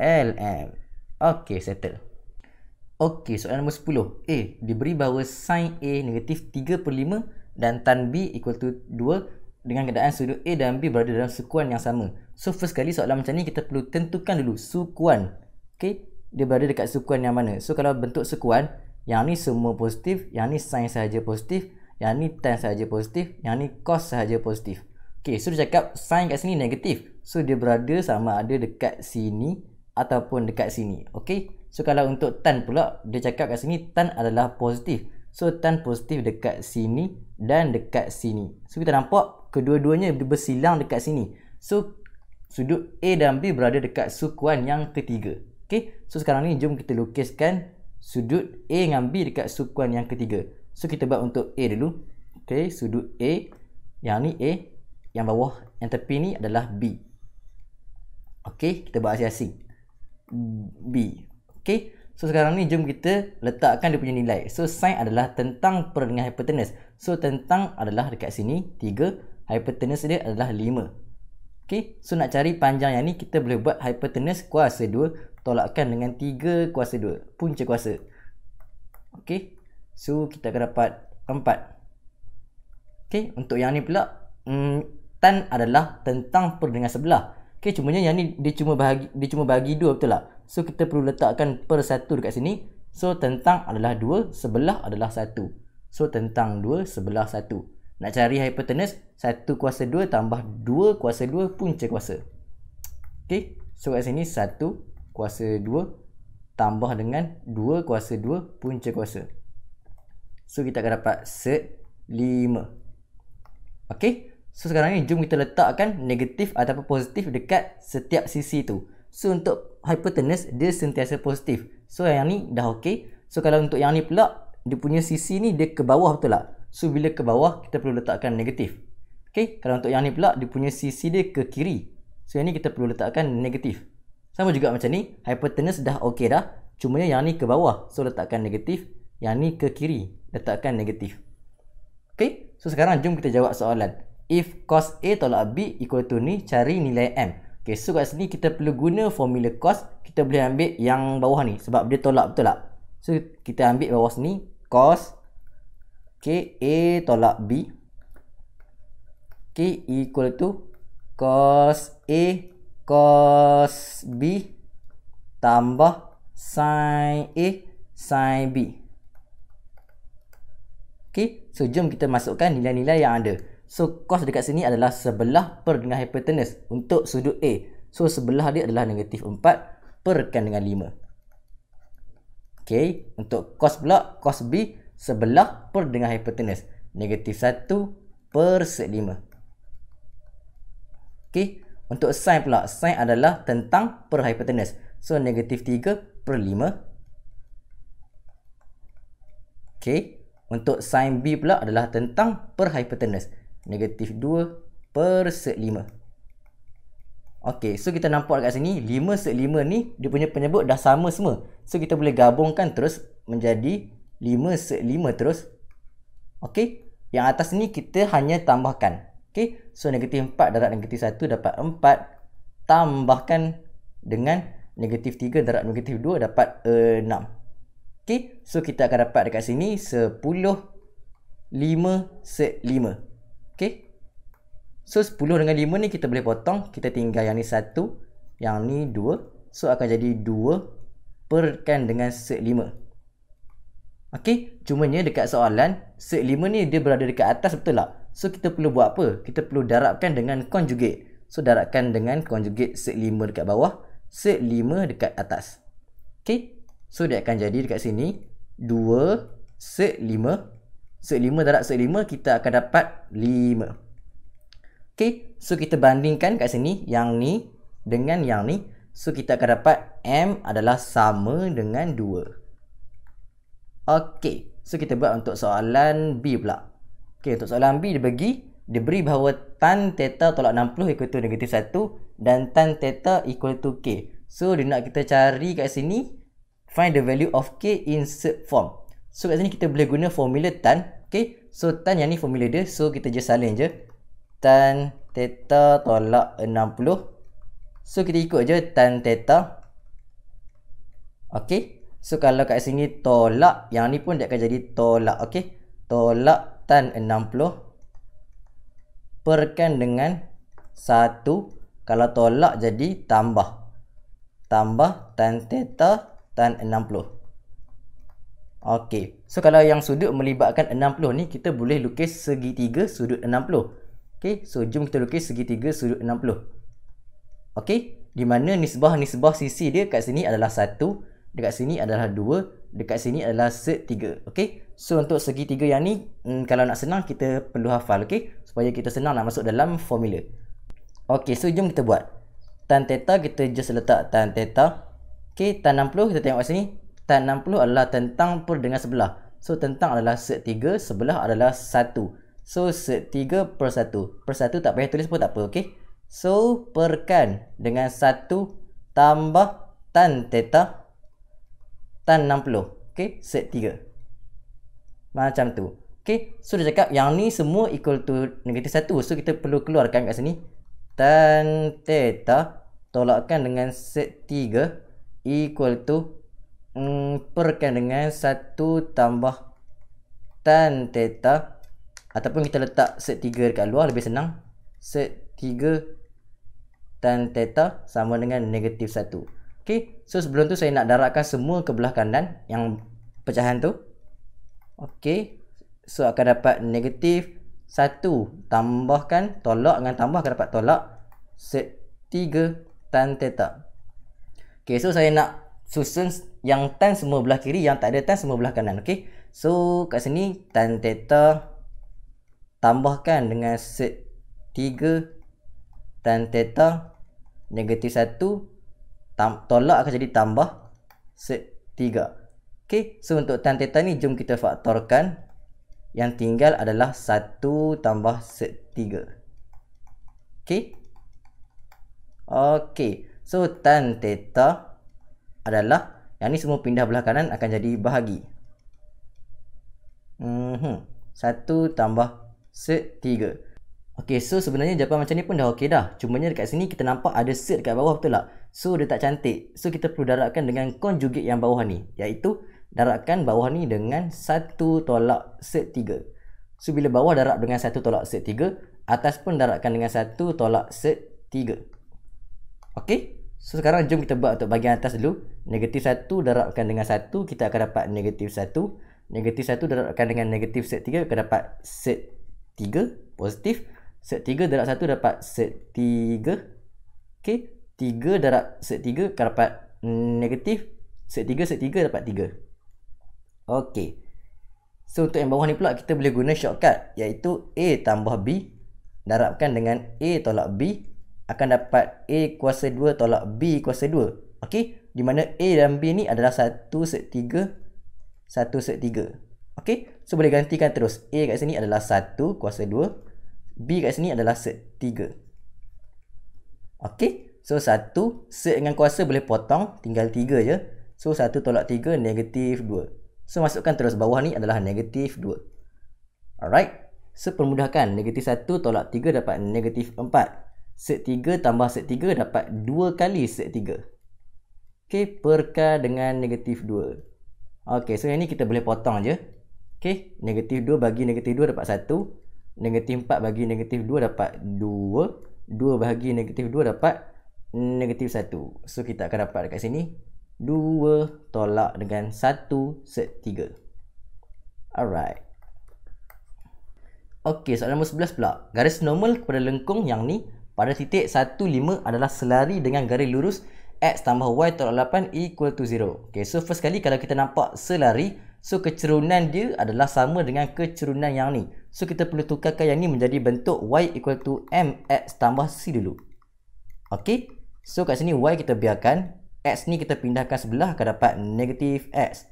LM. Okay, settle. Okay, soalan nombor 10. A, diberi bahawa sin A negatif 3/5 dan tan B equal to 2 dengan keadaan sudut A dan B berada dalam sukuan yang sama. So first kali soalan macam ni kita perlu tentukan dulu sukuan. Okay, dia berada dekat sukuan yang mana. So kalau bentuk sukuan, yang ni semua positif, yang ni sin sahaja positif, yang ni tan sahaja positif, yang ni cos sahaja positif. Okay, so dia cakap sin kat sini negatif. So dia berada sama ada dekat sini ataupun dekat sini. Okay, so kalau untuk tan pula, dia cakap kat sini tan adalah positif. So tan positif dekat sini dan dekat sini. So kita nampak kedua-duanya bersilang dekat sini. So sudut A dan B berada dekat sukuan yang ketiga. Okay, so sekarang ni jom kita lukiskan sudut A dengan B dekat sukuan yang ketiga. So kita buat untuk A dulu. Okay, sudut A, yang ni A, yang bawah yang tepi ni adalah B. Okay, kita buat asing-asing B. Okay, so sekarang ni jom kita letakkan dia punya nilai. So sin adalah tentang per dengan hipotenus. So tentang adalah dekat sini 3, hipotenus dia adalah 5. Okay, so nak cari panjang yang ni kita boleh buat hipotenus kuasa 2 tolakkan dengan 3 kuasa 2 punca kuasa. Okay, so kita akan dapat 4. Okay, untuk yang ni pula tan adalah tentang per dengan sebelah. Okay, cumanya yang ni dia cuma bagi 2, betul tak? So kita perlu letakkan per 1 dekat sini. So tentang adalah 2, sebelah adalah 1. So tentang 2, sebelah 1. Nak cari hipotenus, 1 kuasa 2 tambah 2 kuasa 2 punca kuasa. Okay, so kat sini 1 kuasa 2 tambah dengan 2 kuasa 2 punca kuasa. So kita akan dapat set 5. Okay, so sekarang ni jom kita letakkan negatif ataupun positif dekat setiap sisi tu. So untuk hipotenus dia sentiasa positif. So yang ni dah okay. So kalau untuk yang ni pula, dia punya sisi ni dia ke bawah, betul tak? So bila ke bawah kita perlu letakkan negatif. Okay, kalau untuk yang ni pula dia punya sisi dia ke kiri. So yang ni kita perlu letakkan negatif. Sama juga macam ni, hipotenus dah okey dah. Cumanya yang ni ke bawah, so letakkan negatif. Yang ni ke kiri, letakkan negatif. Okay, so sekarang jom kita jawab soalan. If cos A tolak B equal to ni, cari nilai M. Okay, so kat sini kita perlu guna formula cos. Kita boleh ambil yang bawah ni sebab dia tolak, betul tak? So kita ambil bawah sini, cos okay, A tolak B, okay, equal to cos A cos B tambah sin A sin B. Okay, so jom kita masukkan nilai-nilai yang ada. So cos dekat sini adalah sebelah per dengan hipotenus untuk sudut A. So sebelah dia adalah negatif 4 perkan dengan 5. Okay, untuk cos pula, cos B sebelah per dengan hipotenus negatif 1 per sek 5. Okay, untuk sin pula, sin adalah tentang per hipotenus. So negatif 3 per 5. Okay, untuk sin B pula adalah tentang per hipotenus negatif 2 per sek 5. Ok, so kita nampak dekat sini 5 sek 5 ni dia punya penyebut dah sama semua. So kita boleh gabungkan terus menjadi 5 sek 5 terus. Ok, Yang atas ni kita hanya tambahkan. Okay, so negatif 4 darab negatif 1 dapat 4. Tambahkan dengan negatif 3 darab negatif 2 dapat 6. Okay, so kita akan dapat dekat sini 10, 5, set 5. Okay, so 10 dengan 5 ni kita boleh potong. Kita tinggal yang ni 1, yang ni 2. So akan jadi 2 perkan dengan set 5. Okey, cumanya dekat soalan set 5 ni dia berada dekat atas, betul tak? So kita perlu buat apa? Kita perlu darabkan dengan conjugate. So darabkan dengan conjugate set 5 dekat bawah, set 5 dekat atas. Okey, so dia akan jadi dekat sini 2 set 5. Set 5 darab set 5 kita akan dapat 5. Okey, so kita bandingkan kat sini yang ni dengan yang ni. So kita akan dapat M adalah sama dengan 2. Okey, so kita buat untuk soalan B pula. Okey, untuk soalan B dia beri bahawa tan theta tolak 60 equal to negatif 1 dan tan theta equal to K. So dia nak kita cari kat sini find the value of K in set form. So kat sini kita boleh guna formula tan. Okey, so tan yang ni formula dia, so kita just salin je. Tan theta tolak 60. So kita ikut je tan theta. Okey, so kalau kat sini tolak, yang ni pun dia akan jadi tolak. Okey, tolak tan 60 perkan dengan 1. Kalau tolak jadi tambah. Tambah tan theta tan 60. Okey, so kalau yang sudut melibatkan 60 ni, kita boleh lukis segitiga sudut 60. Okey, so jom kita lukis segitiga sudut 60. Okey, di mana nisbah sisi dia kat sini adalah 1. Dekat sini adalah 2. Dekat sini adalah set 3. Okey, so untuk segitiga yang ni, kalau nak senang kita perlu hafal. Okey, supaya kita senang nak masuk dalam formula. Okey, so jom kita buat. Tan theta kita just letak tan theta. Okey, tan 60 kita tengok kat sini. Tan 60 adalah tentang per dengan sebelah. So tentang adalah set 3, sebelah adalah 1. So set 3 per 1. Per 1 tak payah tulis pun tak apa. Okey, so perkan dengan 1 tambah tan theta tan 60. Okey, set 3. Macam tu. Okey, so dia cakap yang ni semua equal to negatif 1. So kita perlu keluarkan kat sini. Tan theta tolakkan dengan set 3 equal to perkan dengan 1 tambah tan theta. Ataupun kita letak set 3 dekat luar, lebih senang. Set 3 tan theta sama dengan negatif 1. Okey, so sebelum tu saya nak darabkan semua ke belah kanan yang pecahan tu. Okey, so akan dapat negatif 1 tambahkan tolak dengan tambah akan dapat tolak set 3 tan theta. Okey, so saya nak susun yang tan semua belah kiri, yang tak ada tan semua belah kanan. Okey, so kat sini tan theta tambahkan dengan set 3 tan theta negatif 1 tolak akan jadi tambah set 3. Okey, so untuk tan theta ni jom kita faktorkan. Yang tinggal adalah 1 tambah set 3. Okey. Okey, so tan theta adalah yang ni semua pindah belah kanan akan jadi bahagi. 1 tambah set 3. Okey, so sebenarnya jawapan macam ni pun dah okey dah. Cumanya dekat sini kita nampak ada set dekat bawah, betul tak? So dia tak cantik. So kita perlu darabkan dengan conjugate yang bawah ni, iaitu darabkan bawah ni dengan 1 tolak set 3. So bila bawah darab dengan 1 tolak set 3, atas pun darabkan dengan 1 tolak set 3. Okey, so sekarang jom kita buat untuk bahagian atas dulu. Negatif 1 darabkan dengan 1, kita akan dapat negatif 1. Negatif 1 darabkan dengan negatif set 3, akan dapat set 3 positif. Set 3 darab 1 dapat set 3. Okey, 3 darab set 3 akan dapat negatif. Set 3 dapat 3. Okey, so untuk yang bawah ni pula kita boleh guna shortcut, iaitu A tambah B darabkan dengan A tolak B akan dapat A kuasa 2 tolak B kuasa 2. Okey, di mana A dan B ni adalah 1 set 3, 1 set 3. Okey, so boleh gantikan terus. A kat sini adalah 1 kuasa 2, B kat sini adalah set 3. Okey, so 1 set dengan kuasa boleh potong, tinggal 3 je. So 1 tolak 3 negatif 2. So masukkan terus, bawah ni adalah negatif 2. Alright, Sepermudahkan, negatif 1 tolak 3 dapat negatif 4. Sek 3 tambah sek 3 dapat 2 kali sek 3. Okey, perkar dengan negatif 2. Okey, so yang ni kita boleh potong je. Okey, negatif 2 bagi negatif 2 dapat 1. Negatif 4 bagi negatif 2 dapat 2. 2 bagi negatif 2 dapat negatif 1. So kita akan dapat dekat sini 2 tolak dengan 1 sek 3. Alright. Okey, soalan nombor 11 pula. Garis normal kepada lengkung yang ni pada titik 1, 5 adalah selari dengan garis lurus x tambah y tolak 8 equal to 0. Okey, so first kali kalau kita nampak selari, so kecerunan dia adalah sama dengan kecerunan yang ni. So kita perlu tukarkan yang ni menjadi bentuk y equal to mx tambah c dulu. Okey, so kat sini y kita biarkan, x ni kita pindahkan sebelah akan dapat negatif x.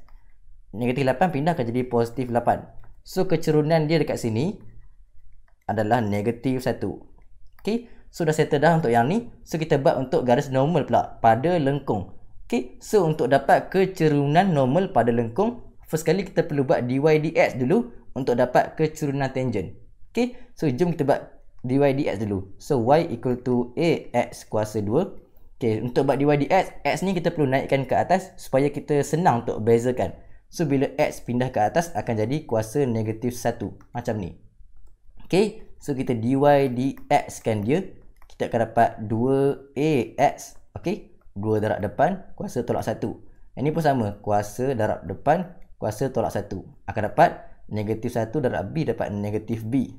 Negatif 8 pindahkan jadi positif 8. So kecerunan dia dekat sini adalah negatif 1. Okey, so dah settle dah untuk yang ni. So kita buat untuk garis normal pula pada lengkung. Okey, so untuk dapat kecerunan normal pada lengkung, first kali kita perlu buat dy dx dulu untuk dapat kecerunan tangent. Okey, so jom kita buat dy dx dulu. So y equal to ax kuasa 2. Okey, untuk buat dy dx, x ni kita perlu naikkan ke atas supaya kita senang untuk bezakan. So bila x pindah ke atas akan jadi kuasa negatif 1 macam ni. Okey, so kita dy dx kan dia, kita akan dapat 2ax. Okey, 2 darab depan kuasa tolak 1. Yang ni pun sama, kuasa darab depan kuasa tolak 1. Akan dapat negatif 1 darab b dapat negatif b.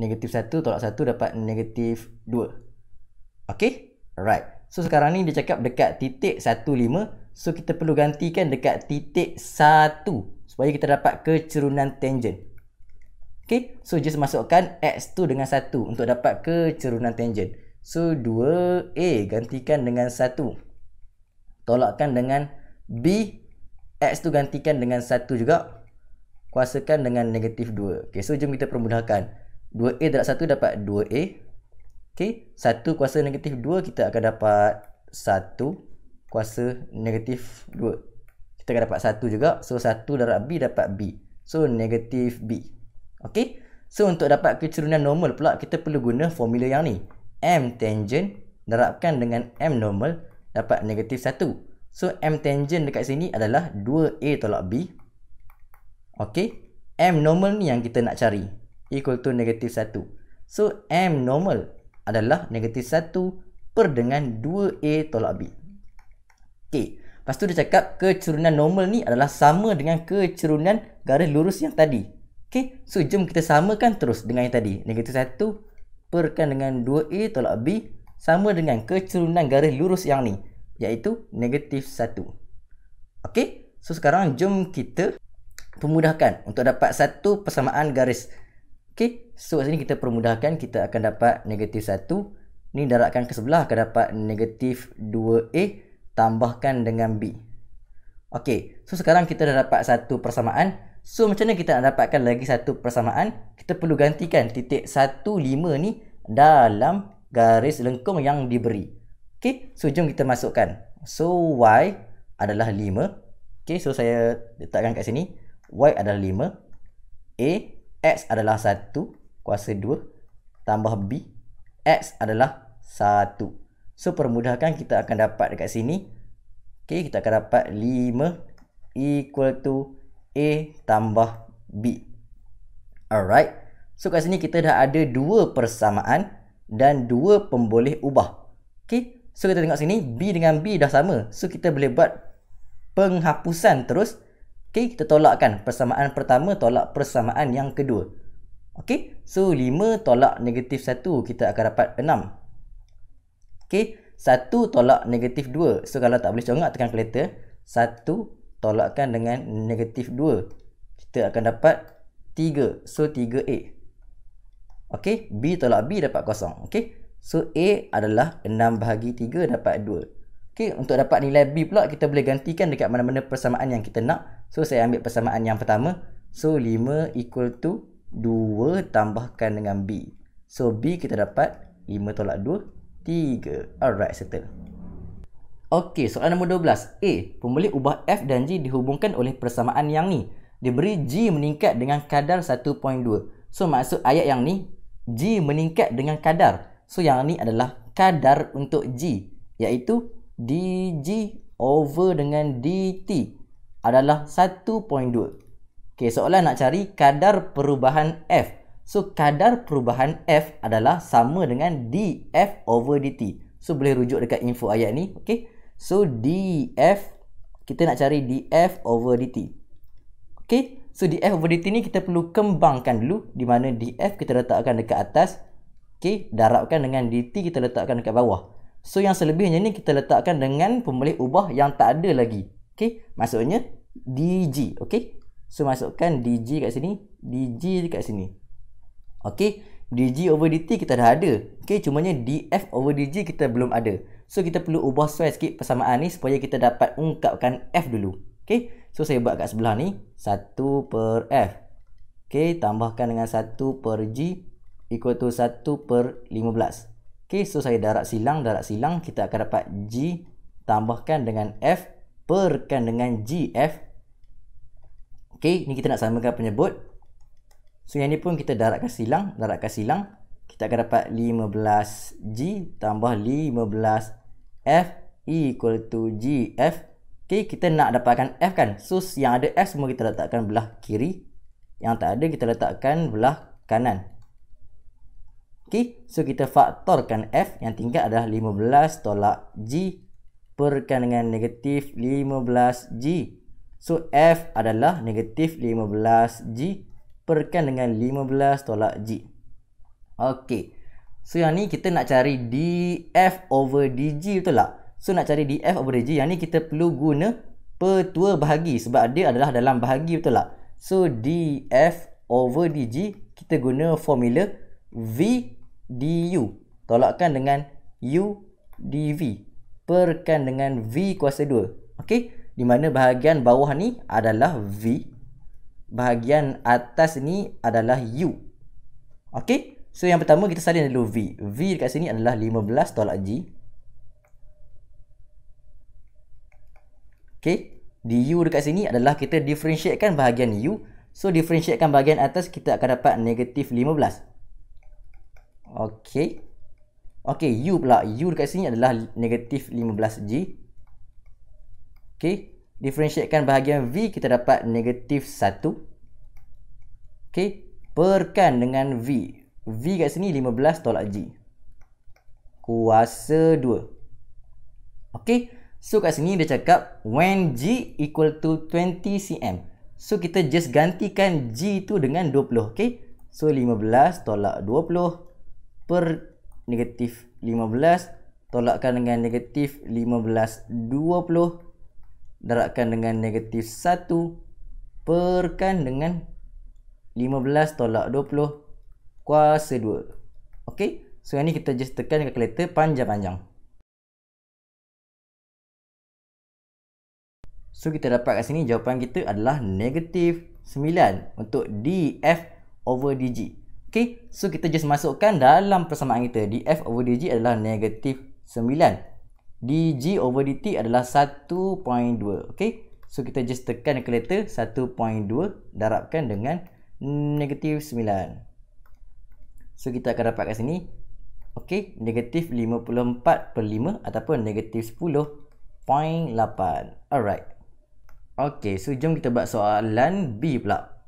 Negatif 1 tolak 1 dapat negatif 2. Okey, alright. So sekarang ni dia cakap dekat titik 1, 5. So kita perlu gantikan dekat titik 1 supaya kita dapat kecerunan tangent. Okey, so just masukkan x tu dengan 1 untuk dapat kecerunan tangent. So 2a gantikan dengan 1. Tolakkan dengan b. X tu gantikan dengan 1 juga. Kuasakan dengan negatif 2. Okey, so jom kita permudahkan. 2a darab 1 dapat 2a. Okey, 1 kuasa negatif 2 kita akan dapat 1 kuasa negatif 2. Kita akan dapat 1 juga. So 1 darab b dapat b. So negatif b. Okey, so untuk dapat kecerunan normal pula kita perlu guna formula yang ni. M tangent darabkan dengan M normal dapat negatif 1. So M tangent dekat sini adalah 2A tolak B. Okey, M normal ni yang kita nak cari, equal to negatif 1. So M normal adalah negatif 1 per dengan 2A tolak B. Okey, lepas tu dia cakap kecerunan normal ni adalah sama dengan kecerunan garis lurus yang tadi. Okey, so jom kita samakan terus dengan yang tadi. Negatif 1 perkan dengan 2A tolak B sama dengan kecerunan garis lurus yang ni, iaitu negatif 1. Okey, so sekarang jom kita permudahkan untuk dapat satu persamaan garis. Okey, so kat sini kita permudahkan, kita akan dapat negatif 1. Ni darabkan ke sebelah akan dapat negatif 2A tambahkan dengan B. Okey, so sekarang kita dah dapat satu persamaan. So macam mana kita nak dapatkan lagi satu persamaan? Kita perlu gantikan titik 1, 5 ni dalam garis lengkung yang diberi. Okey, so jom kita masukkan. So y adalah 5. Okey, so saya letakkan kat sini. Y adalah 5. A, x adalah 1 kuasa 2 tambah b, x adalah 1. So permudahkan kita akan dapat dekat sini. Okey, kita akan dapat 5 equal to A tambah B. Alright. So kat sini kita dah ada dua persamaan dan dua pemboleh ubah. Okay. So kita tengok sini, B dengan B dah sama. So kita boleh buat penghapusan terus. Okay. Kita tolakkan persamaan pertama tolak persamaan yang kedua. Okay. So 5 tolak negatif 1 kita akan dapat 6. Okay. 1 tolak negatif 2. So kalau tak boleh congak tekan kalkulator. 1 tolakkan dengan negatif 2. Kita akan dapat 3. So 3A. Okey, B tolak B dapat 0. Okey. So A adalah 6 bahagi 3 dapat 2. Okey, untuk dapat nilai B pula kita boleh gantikan dekat mana-mana persamaan yang kita nak. So saya ambil persamaan yang pertama. So 5 equal to 2 tambahkan dengan B. So B kita dapat 5 tolak 2, 3. Alright, settle. Okey, soalan nombor 12. A. Pemboleh ubah F dan G dihubungkan oleh persamaan yang ni. Diberi G meningkat dengan kadar 1.2. So maksud ayat yang ni, G meningkat dengan kadar. So yang ni adalah kadar untuk G, iaitu dG over dengan dt adalah 1.2. Okay, soalan nak cari kadar perubahan F. So kadar perubahan F adalah sama dengan dF over dt. So boleh rujuk dekat info ayat ni. Okay, so dF, kita nak cari dF over dt. Okay, so dF over dt ni kita perlu kembangkan dulu, di mana dF kita letakkan dekat atas. Okay, darabkan dengan dt kita letakkan dekat bawah. So yang selebihnya ni kita letakkan dengan pemboleh ubah yang tak ada lagi. Okay, maksudnya dg. Okay, so masukkan dg kat sini, dg dekat sini. Okay, dg over dt kita dah ada. Okay, cumanya df over dg kita belum ada. So kita perlu ubah sesuai sikit persamaan ni supaya kita dapat ungkapkan f dulu. Okay, so saya buat kat sebelah ni 1 per f. Okay, tambahkan dengan 1 per g equal to 1 per 15. Okay, so saya darab silang, kita akan dapat G tambahkan dengan F perkan dengan GF. Okay, ni kita nak samakan penyebut. So yang ni pun kita darabkan silang, kita akan dapat 15G tambah 15F equal to GF. Okay, kita nak dapatkan F kan. So yang ada F semua kita letakkan belah kiri, yang tak ada kita letakkan belah kanan. Okay, so kita faktorkan F, yang tinggal adalah 15 tolak G perkan dengan negatif 15G. So F adalah negatif 15G perkan dengan 15 tolak G. Okay, so yang ni kita nak cari dF over dG, betul tak? So nak cari dF over dG, yang ni kita perlu guna pertua bahagi sebab dia adalah dalam bahagi, betul tak? So dF over dG kita guna formula V du tolakkan dengan u dv perkan dengan v kuasa 2. Okey, di mana bahagian bawah ni adalah v, bahagian atas ni adalah u. Okey, so yang pertama kita salin dulu v. V dekat sini adalah 15 tolak g. Okey, du dekat sini adalah kita differentiatekan bahagian u. So differentiatekan bahagian atas, kita akan dapat negatif 15. Okey. Okey, u pula. U dekat sini adalah negatif 15G. Okey. Differentiatekan bahagian V, kita dapat negatif 1. Okey. Perkan dengan V. V kat sini 15 tolak G. Kuasa 2. Okey. So kat sini dia cakap when G equal to 20 cm. So kita just gantikan G tu dengan 20. Okey. So 15 tolak 20 per negatif 15 tolakkan dengan negatif 15 20 darabkan dengan negatif 1 perkan dengan 15 tolak 20 kuasa 2. Okey, so yang ni kita just tekan kalkulator panjang-panjang. So kita dapat kat sini jawapan kita adalah negatif 9 untuk dF over dG. Okay, so kita just masukkan dalam persamaan kita. dF over dg adalah negatif 9. dg over dt adalah 1.2. Okay, so kita just tekan kalkulator 1.2 darabkan dengan negatif 9. So kita akan dapat kat sini. Okay, negatif 54/5 ataupun negatif 10.8. Alright. Okay, so jom kita buat soalan B pula.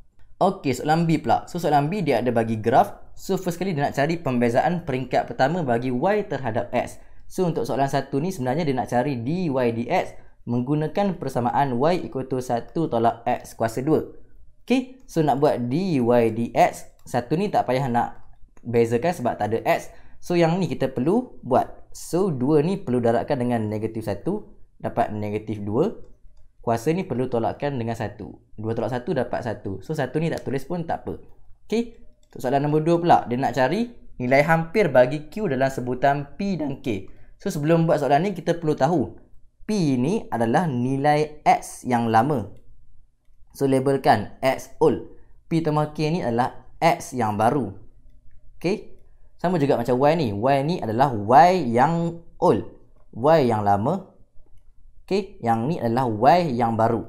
Okey, soalan B pula. So soalan B dia ada bagi graf. So first kali dia nak cari pembezaan peringkat pertama bagi Y terhadap X. So untuk soalan satu ni sebenarnya dia nak cari dy dx menggunakan persamaan Y equal to 1 tolak X kuasa 2. Okey, so nak buat dy dx, satu ni tak payah nak bezakan sebab tak ada X. So yang ni kita perlu buat. So 2 ni perlu darabkan dengan negatif 1, dapat negatif 2. Kuasa ni perlu tolakkan dengan 1. 2 tolak 1 dapat 1. So 1 ni tak tulis pun tak apa. Okey. Soalan nombor 2 pula. Dia nak cari nilai hampir bagi Q dalam sebutan P dan K. So sebelum buat soalan ni kita perlu tahu P ni adalah nilai X yang lama. So labelkan X old. P tambah K ni adalah X yang baru. Okey. Sama juga macam Y ni. Y ni adalah Y yang old. Y yang lama. Okay, yang ni adalah Y yang baru.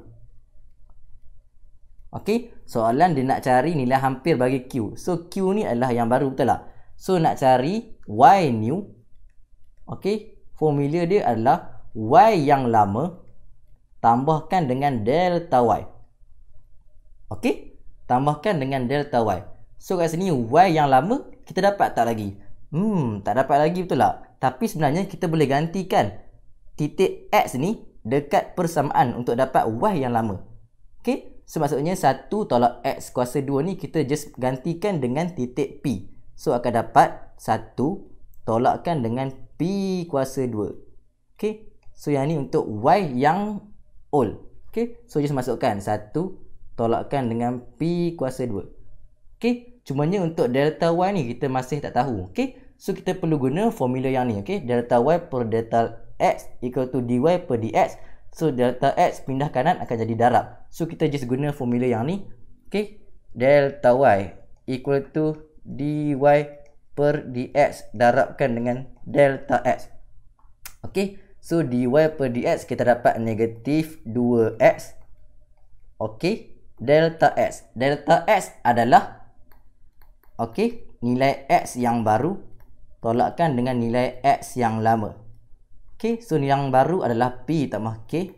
Okey, soalan dia nak cari nilai hampir bagi Q. So Q ni adalah yang baru, betul tak? So nak cari Y new. Okey, formula dia adalah Y yang lama tambahkan dengan delta Y. Okey, tambahkan dengan delta Y. So kat sini Y yang lama kita dapat tak lagi? Tak dapat lagi, betul tak? Tapi sebenarnya kita boleh gantikan titik X ni dekat persamaan untuk dapat Y yang lama. Okey, so maksudnya 1 tolak X kuasa 2 ni kita just gantikan dengan titik P. So akan dapat 1 tolakkan dengan P kuasa 2. Okey, so yang ni untuk Y yang old. Okey, so just masukkan 1 tolakkan dengan P kuasa 2. Okey, cumanya untuk delta Y ni kita masih tak tahu. Okey, so kita perlu guna formula yang ni. Okey, delta Y per delta X equal to dy per dx. So delta X pindah kanan akan jadi darab. So kita just guna formula yang ni. Okay, delta Y equal to dy per dx darabkan dengan delta X. Okay, so dy per dx kita dapat negatif 2x. Okay, delta X. Delta X adalah nilai X yang baru tolakkan dengan nilai X yang lama. Okay, so yang baru adalah P tambah K.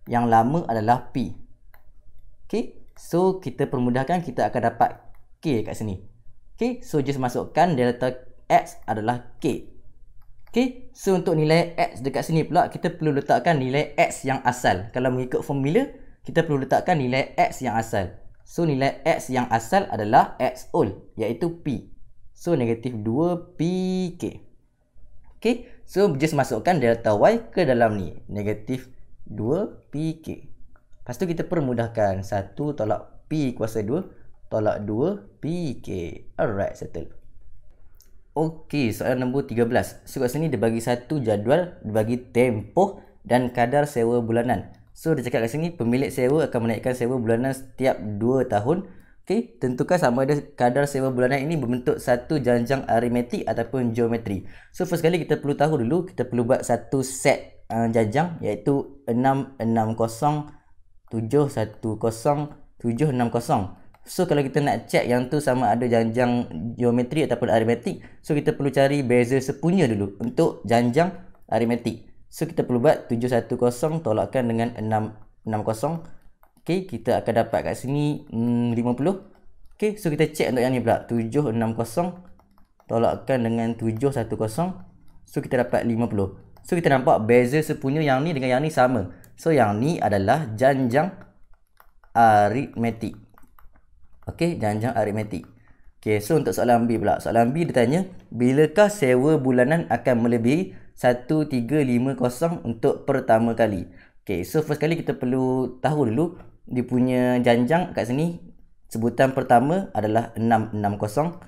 Yang lama adalah P. Okay, so kita permudahkan, kita akan dapat K kat sini. Okay, so just masukkan delta X adalah K. Okay, so untuk nilai X dekat sini pula, kita perlu letakkan nilai X yang asal. Kalau mengikut formula, kita perlu letakkan nilai X yang asal. So nilai X yang asal adalah X old, iaitu P. So negatif 2PK. Okay, so just masukkan delta Y ke dalam ni. Negatif 2PK. Lepas tu kita permudahkan. 1 tolak P kuasa 2 tolak 2PK. Alright, settle. Okay, soalan nombor 13. So kat sini dia bagi satu jadual, dia bagi tempoh dan kadar sewa bulanan. So dia cakap kat sini pemilik sewa akan menaikkan sewa bulanan setiap 2 tahun. Okay, tentukan sama ada kadar sewa bulanan ini berbentuk satu janjang aritmetik ataupun geometri. So first kali kita perlu tahu dulu, kita perlu buat satu set janjang, iaitu 660 710 760. So kalau kita nak check yang tu sama ada janjang geometri ataupun aritmetik, so kita perlu cari beza sepunya dulu untuk janjang aritmetik. So kita perlu buat 710 tolakkan dengan 660. Okay, kita akan dapat kat sini 50. Okay, so kita check untuk yang ni pula. 760 tolakkan dengan 710. So kita dapat 50. So kita nampak beza sepunya yang ni dengan yang ni sama. So yang ni adalah janjang aritmetik. Okay, janjang aritmetik. Okay, so untuk soalan B pula. Soalan B dia tanya, bilakah sewa bulanan akan melebihi 1350 untuk pertama kali? Okay, so first kali kita perlu tahu dulu dia punya janjang kat sini. Sebutan pertama adalah 660.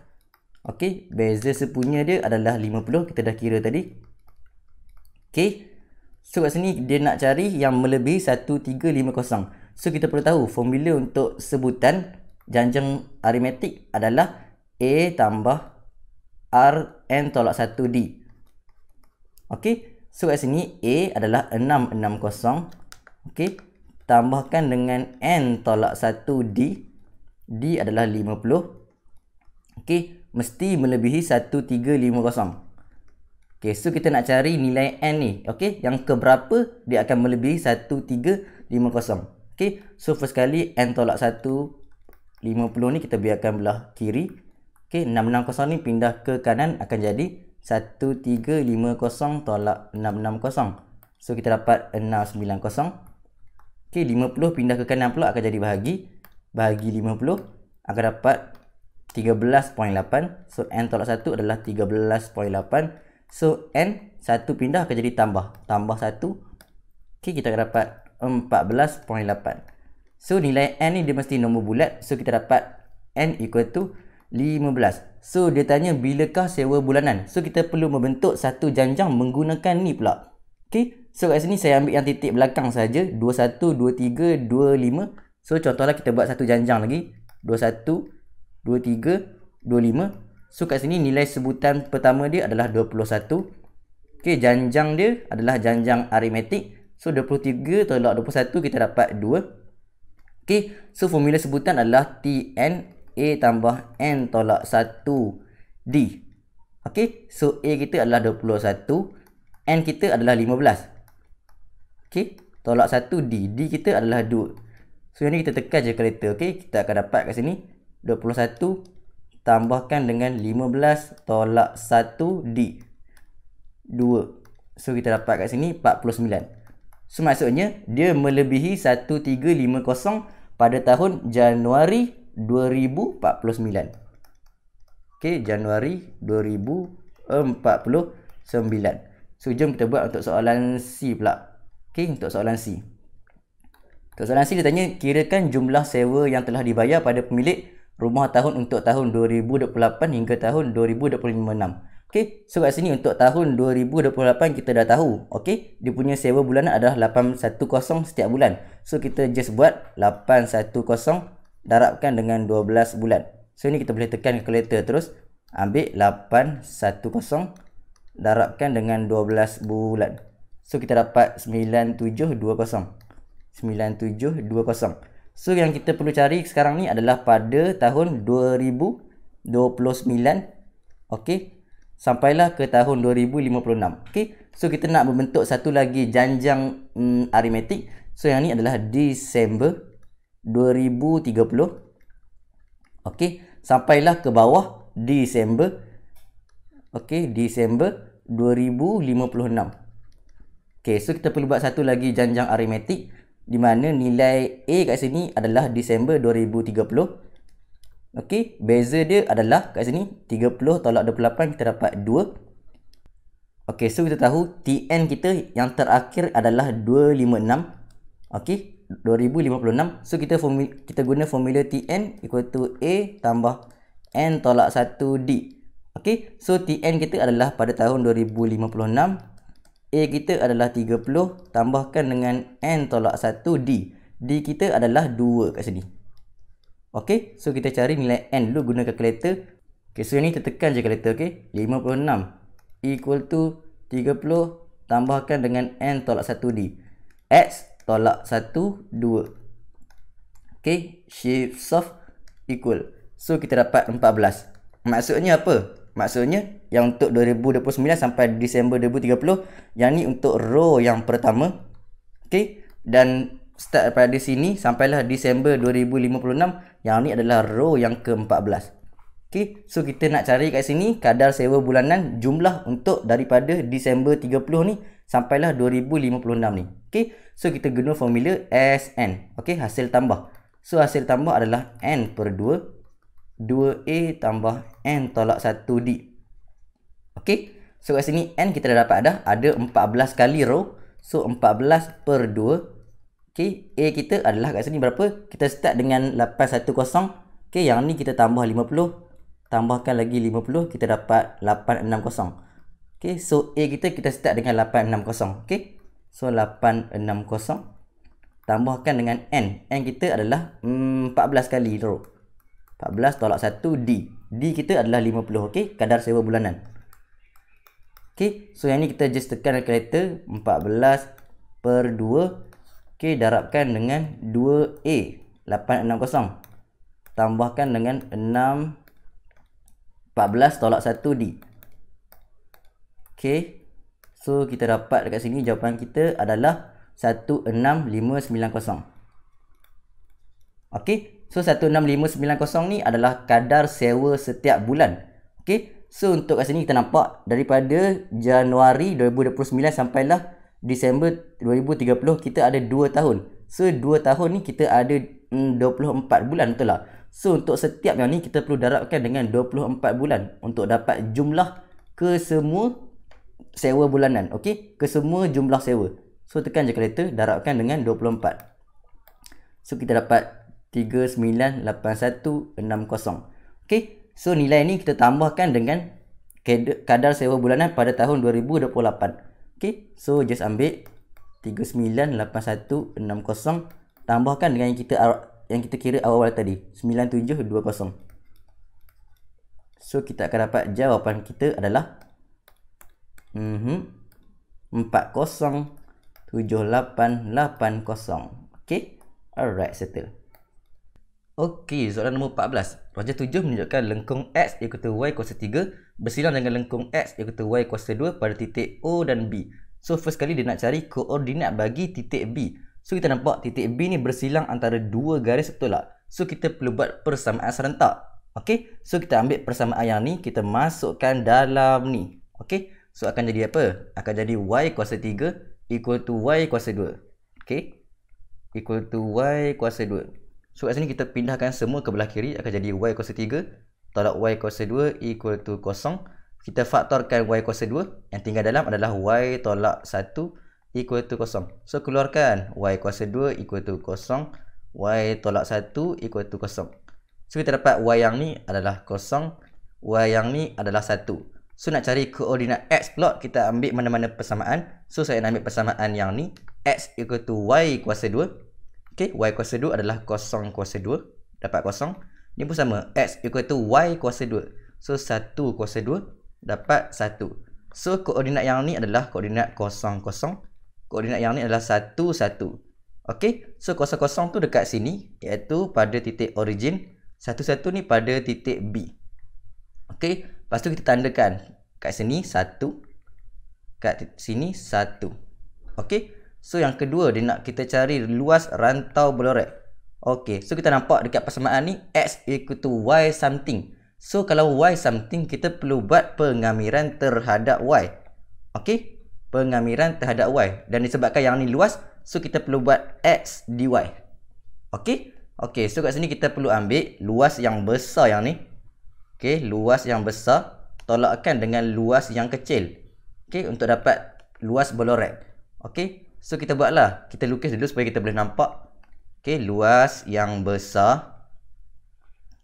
Okey, beza sepunya dia adalah 50. Kita dah kira tadi. Okey. So kat sini dia nak cari yang melebihi 1350. So kita perlu tahu formula untuk sebutan janjang aritmetik adalah A tambah R N tolak 1D. Okey. So kat sini A adalah 660. Okey. Tambahkan dengan N tolak 1D. D adalah 50. Okey, mesti melebihi 1350. Okey, so kita nak cari nilai N ni. Okey, yang keberapa dia akan melebihi 1350. Okey, so first kali N tolak 150 ni kita biarkan belah kiri. Okey, 660 ni pindah ke kanan akan jadi 1350 tolak 660. So kita dapat 690. Okey, 50 pindah ke kanan pula akan jadi bahagi 50 akan dapat 13.8. So N tolak 1 adalah 13.8. So N 1 pindah akan jadi tambah 1. Okey, kita akan dapat 14.8. So nilai N ni dia mesti nombor bulat. So kita dapat N equal to 15. So dia tanya bilakah sewa bulanan. So kita perlu membentuk satu janjang menggunakan ni pula. Okey, so kat sini saya ambil yang titik belakang saja, 21, 23, 25. So contohlah kita buat satu janjang lagi, 21, 23, 25. So kat sini nilai sebutan pertama dia adalah 21. Okey, janjang dia adalah janjang aritmetik. So 23 tolak 21 kita dapat 2. Okey, so formula sebutan adalah Tn A tambah N tolak 1D. Okey, so A kita adalah 21, N kita adalah 15. Okey, tolak 1D, D kita adalah 2. So yang ni kita tekan je kalkulator. Okey, kita akan dapat kat sini 21 tambahkan dengan 15 tolak 1D 2. So kita dapat kat sini 49. So maksudnya dia melebihi 1350 pada tahun Januari 2049. Okey, Januari 2049. So jom kita buat untuk soalan C pula. Okey, untuk soalan C. Untuk soalan C dia tanya kirakan jumlah sewa yang telah dibayar pada pemilik rumah tahun untuk tahun 2028 hingga tahun 2025-6. Okey, so kat sini untuk tahun 2028 kita dah tahu. Okey, dia punya sewa bulanan adalah 810 setiap bulan. So kita just buat 810 darabkan dengan 12 bulan. So ini kita boleh tekan kalkulator terus. Ambil 810 darabkan dengan 12 bulan. So kita dapat 9720. 9720. So yang kita perlu cari sekarang ni adalah pada tahun 2029. Okey, sampailah ke tahun 2056. Okey, so kita nak membentuk satu lagi janjang aritmetik. So yang ni adalah Disember 2030. Okey, sampailah ke bawah Disember. Okey, Disember 2056. Okey, so kita perlu buat satu lagi janjang aritmetik di mana nilai A kat sini adalah Disember 2030. Okey, beza dia adalah kat sini 30 tolak 28 kita dapat 2. Okey, so kita tahu Tn kita yang terakhir adalah 256. Okey, 2056. So kita guna formula Tn equal to A tambah N tolak 1D. Okey, so Tn kita adalah pada tahun 2056. A kita adalah 30 tambahkan dengan N tolak 1D. D kita adalah 2 kat sini. Okey, so kita cari nilai N dulu guna kalkulator. Okey, so yang ni kita tekan je kalkulator. Okey, 56 equal to 30 tambahkan dengan N tolak 1D. X tolak 1, 2. Okey, shift soft equal. So kita dapat 14. Maksudnya apa? Maksudnya yang untuk 2029 sampai Disember 2030, yang ni untuk row yang pertama. Okey, dan start daripada sini sampailah Disember 2056. Yang ni adalah row yang ke-14. Okey, so kita nak cari kat sini kadar sewa bulanan jumlah untuk daripada Disember 30 ni sampailah 2056 ni. Okey, so kita guna formula SN. Okey, hasil tambah. So hasil tambah adalah N per 2. 2A tambah N tolak 1D. Okey, so kat sini N kita dah dapat dah. Ada 14 kali row. So 14 per 2. Okey, A kita adalah kat sini berapa? Kita start dengan 810. Okey, yang ni kita tambah 50. Tambahkan lagi 50, kita dapat 860. Okey, so A kita start dengan 860. Okey, so 860. Tambahkan dengan N. N kita adalah 14 kali row. 14 tolak 1 D. D kita adalah 50. Okey, kadar sewa bulanan. Okey, so yang ni kita just tekan kalkulator. 14 per 2. Okey, darabkan dengan 2A 860 tambahkan dengan 6 14 tolak 1D. Okey, so kita dapat dekat sini jawapan kita adalah 16590. Okey, so 16590 ni adalah kadar sewa setiap bulan. Okey, so untuk kat sini kita nampak daripada Januari 2029 sampailah Disember 2030 kita ada 2 tahun. So 2 tahun ni kita ada 24 bulan, betul tak? So untuk setiap yang ni kita perlu darabkan dengan 24 bulan untuk dapat jumlah ke semua sewa bulanan. Okey, ke semua jumlah sewa. So tekan je kalkulator, darabkan dengan 24. So kita dapat 398160. Okey, so nilai ni kita tambahkan dengan kadar sewa bulanan pada tahun 2028. Okey, so just ambil 398160 tambahkan dengan yang kita kira awal tadi 9720. So kita akan dapat jawapan kita adalah 407880. Okey, alright, settle. Okey, soalan nombor 14. Roja 7 menunjukkan lengkung X = Y kuasa 3 bersilang dengan lengkung X = Y kuasa 2 pada titik O dan B. So, first kali dia nak cari koordinat bagi titik B. So, kita nampak titik B ni bersilang antara dua garis, betul tak? So, kita perlu buat persamaan serentak. Okey, so kita ambil persamaan yang ni, kita masukkan dalam ni. Okey, so akan jadi apa? Akan jadi Y kuasa 3 = Y kuasa 2. Okey, = Y kuasa 2. So kat sini kita pindahkan semua ke belah kiri, akan jadi Y kuasa 3 tolak Y kuasa 2 = 0. Kita faktorkan Y kuasa 2, yang tinggal dalam adalah Y tolak 1 = 0. So keluarkan Y kuasa 2 = 0, Y tolak 1 = 0. So kita dapat Y yang ni adalah 0, Y yang ni adalah 1. So nak cari koordinat X pula, kita ambil mana-mana persamaan. So saya nak ambil persamaan yang ni, X = Y kuasa 2. Okay, Y kuasa 2 adalah 0 kuasa 2. Dapat 0. Ni pun sama. X = Y kuasa 2. So, 1 kuasa 2. Dapat 1. So, koordinat yang ni adalah koordinat 0, 0. Koordinat yang ni adalah 1, 1. Okay. So, 0, 0 tu dekat sini. Iaitu pada titik origin. 1, 1 ni pada titik B. Okay. Lepas tu kita tandakan. Kat sini 1. Kat sini 1. Okay. So yang kedua, dia nak kita cari luas rantau berlorek. Okey, so kita nampak dekat persamaan ni X = Y something. So kalau Y something, kita perlu buat pengamiran terhadap Y. Okey, pengamiran terhadap Y. Dan disebabkan yang ni luas, so kita perlu buat X dy. Okey, okey, so kat sini kita perlu ambil luas yang besar yang ni. Okey, luas yang besar tolakkan dengan luas yang kecil. Okey, untuk dapat luas berlorek. Okey. So kita buatlah. Kita lukis dulu supaya kita boleh nampak. Okey, luas yang besar.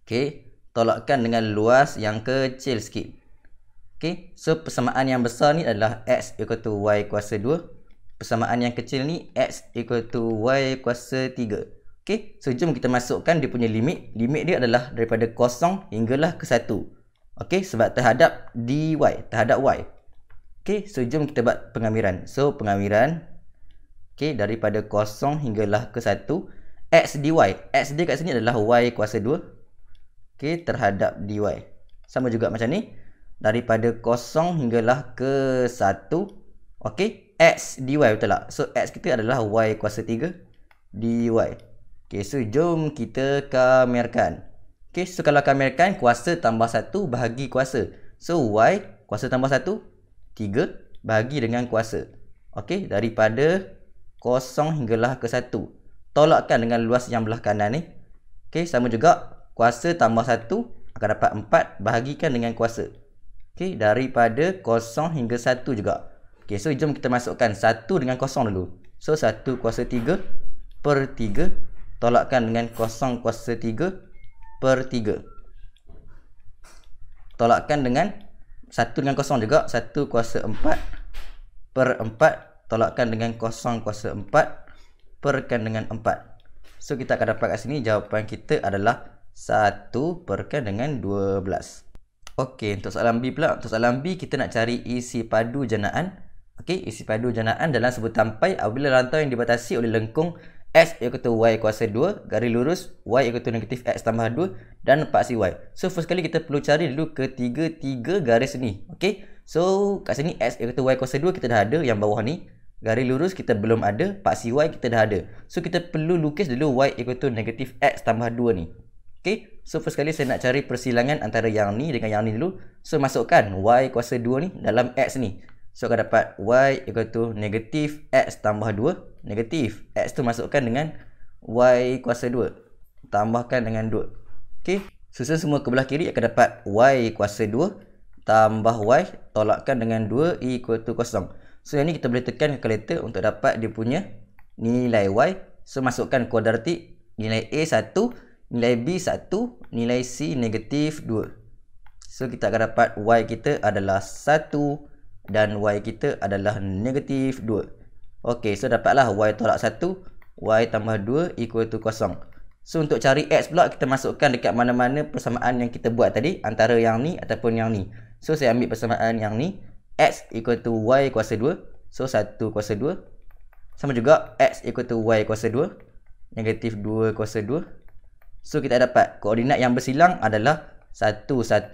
Okey, tolakkan dengan luas yang kecil sikit. Okey, so persamaan yang besar ni adalah X = Y kuasa 2. Persamaan yang kecil ni X = Y kuasa 3. Okey, so jom kita masukkan dia punya limit. Limit dia adalah daripada 0 hinggalah ke 1. Okey, sebab terhadap dy, terhadap Y. Okey, so jom kita buat pengamiran. So pengamiran, okey, daripada 0 hinggalah ke 1, X dy. X dia kat sini adalah Y kuasa 2. Okey, terhadap dy. Sama juga macam ni. Daripada 0 hinggalah ke 1. Okey, X dy, betul tak? So, X kita adalah Y kuasa 3 dy. Okey, so jom kita kamerkan. Okey, so kalau kamerkan, kuasa tambah 1 bahagi kuasa. So, Y kuasa tambah 1, 3 bahagi dengan kuasa. Okey, daripada 0 hinggalah ke 1. Tolakkan dengan luas yang belah kanan ni. Okey, sama juga. Kuasa tambah 1 akan dapat 4 bahagikan dengan kuasa. Okey, daripada 0 hingga 1 juga. Okey, so jom kita masukkan 1 dengan 0 dulu. So, 1 kuasa 3 per 3. Tolakkan dengan 0 kuasa 3 per 3. Tolakkan dengan 1 dengan 0 juga. 1 kuasa 4 per 4. Tolakkan dengan 0 kuasa 4 perkan dengan 4. So kita akan dapat kat sini jawapan kita adalah 1 perkan dengan 12. Okey, untuk soalan B pula. Untuk soalan B kita nak cari isi padu janaan. Okey, isi padu janaan dalam sebuah tampai apabila rantau yang dibatasi oleh lengkung X = Y kuasa 2, garis lurus Y = -X tambah 2 dan paksi Y. So first kali kita perlu cari dulu ketiga-tiga garis ni. Okey, so kat sini X = Y kuasa 2 kita dah ada, yang bawah ni. Garis lurus kita belum ada, paksi Y kita dah ada. So kita perlu lukis dulu Y = -X tambah 2 ni. Okay, so first kali saya nak cari persilangan antara yang ni dengan yang ni dulu. So masukkan Y kuasa 2 ni dalam X ni. So akan dapat Y = -X tambah 2. Negatif X tu masukkan dengan Y kuasa 2. Tambahkan dengan 2. Okay, susun semua ke belah kiri, akan dapat Y kuasa 2 tambah Y tolakkan dengan 2 = 0. So yang ni kita boleh tekan kalkulator untuk dapat dia punya nilai Y. So masukkan kuadratik, nilai A 1, nilai B 1, nilai C -2. So kita akan dapat Y kita adalah 1 dan Y kita adalah -2. Okey, so dapatlah Y tolak 1, Y tambah 2 = 0. So untuk cari X pula, kita masukkan dekat mana-mana persamaan yang kita buat tadi, antara yang ni ataupun yang ni. So saya ambil persamaan yang ni, X = Y kuasa 2. So 1 kuasa 2. Sama juga X = Y kuasa 2. -2 kuasa 2. So kita dapat koordinat yang bersilang adalah 1, 1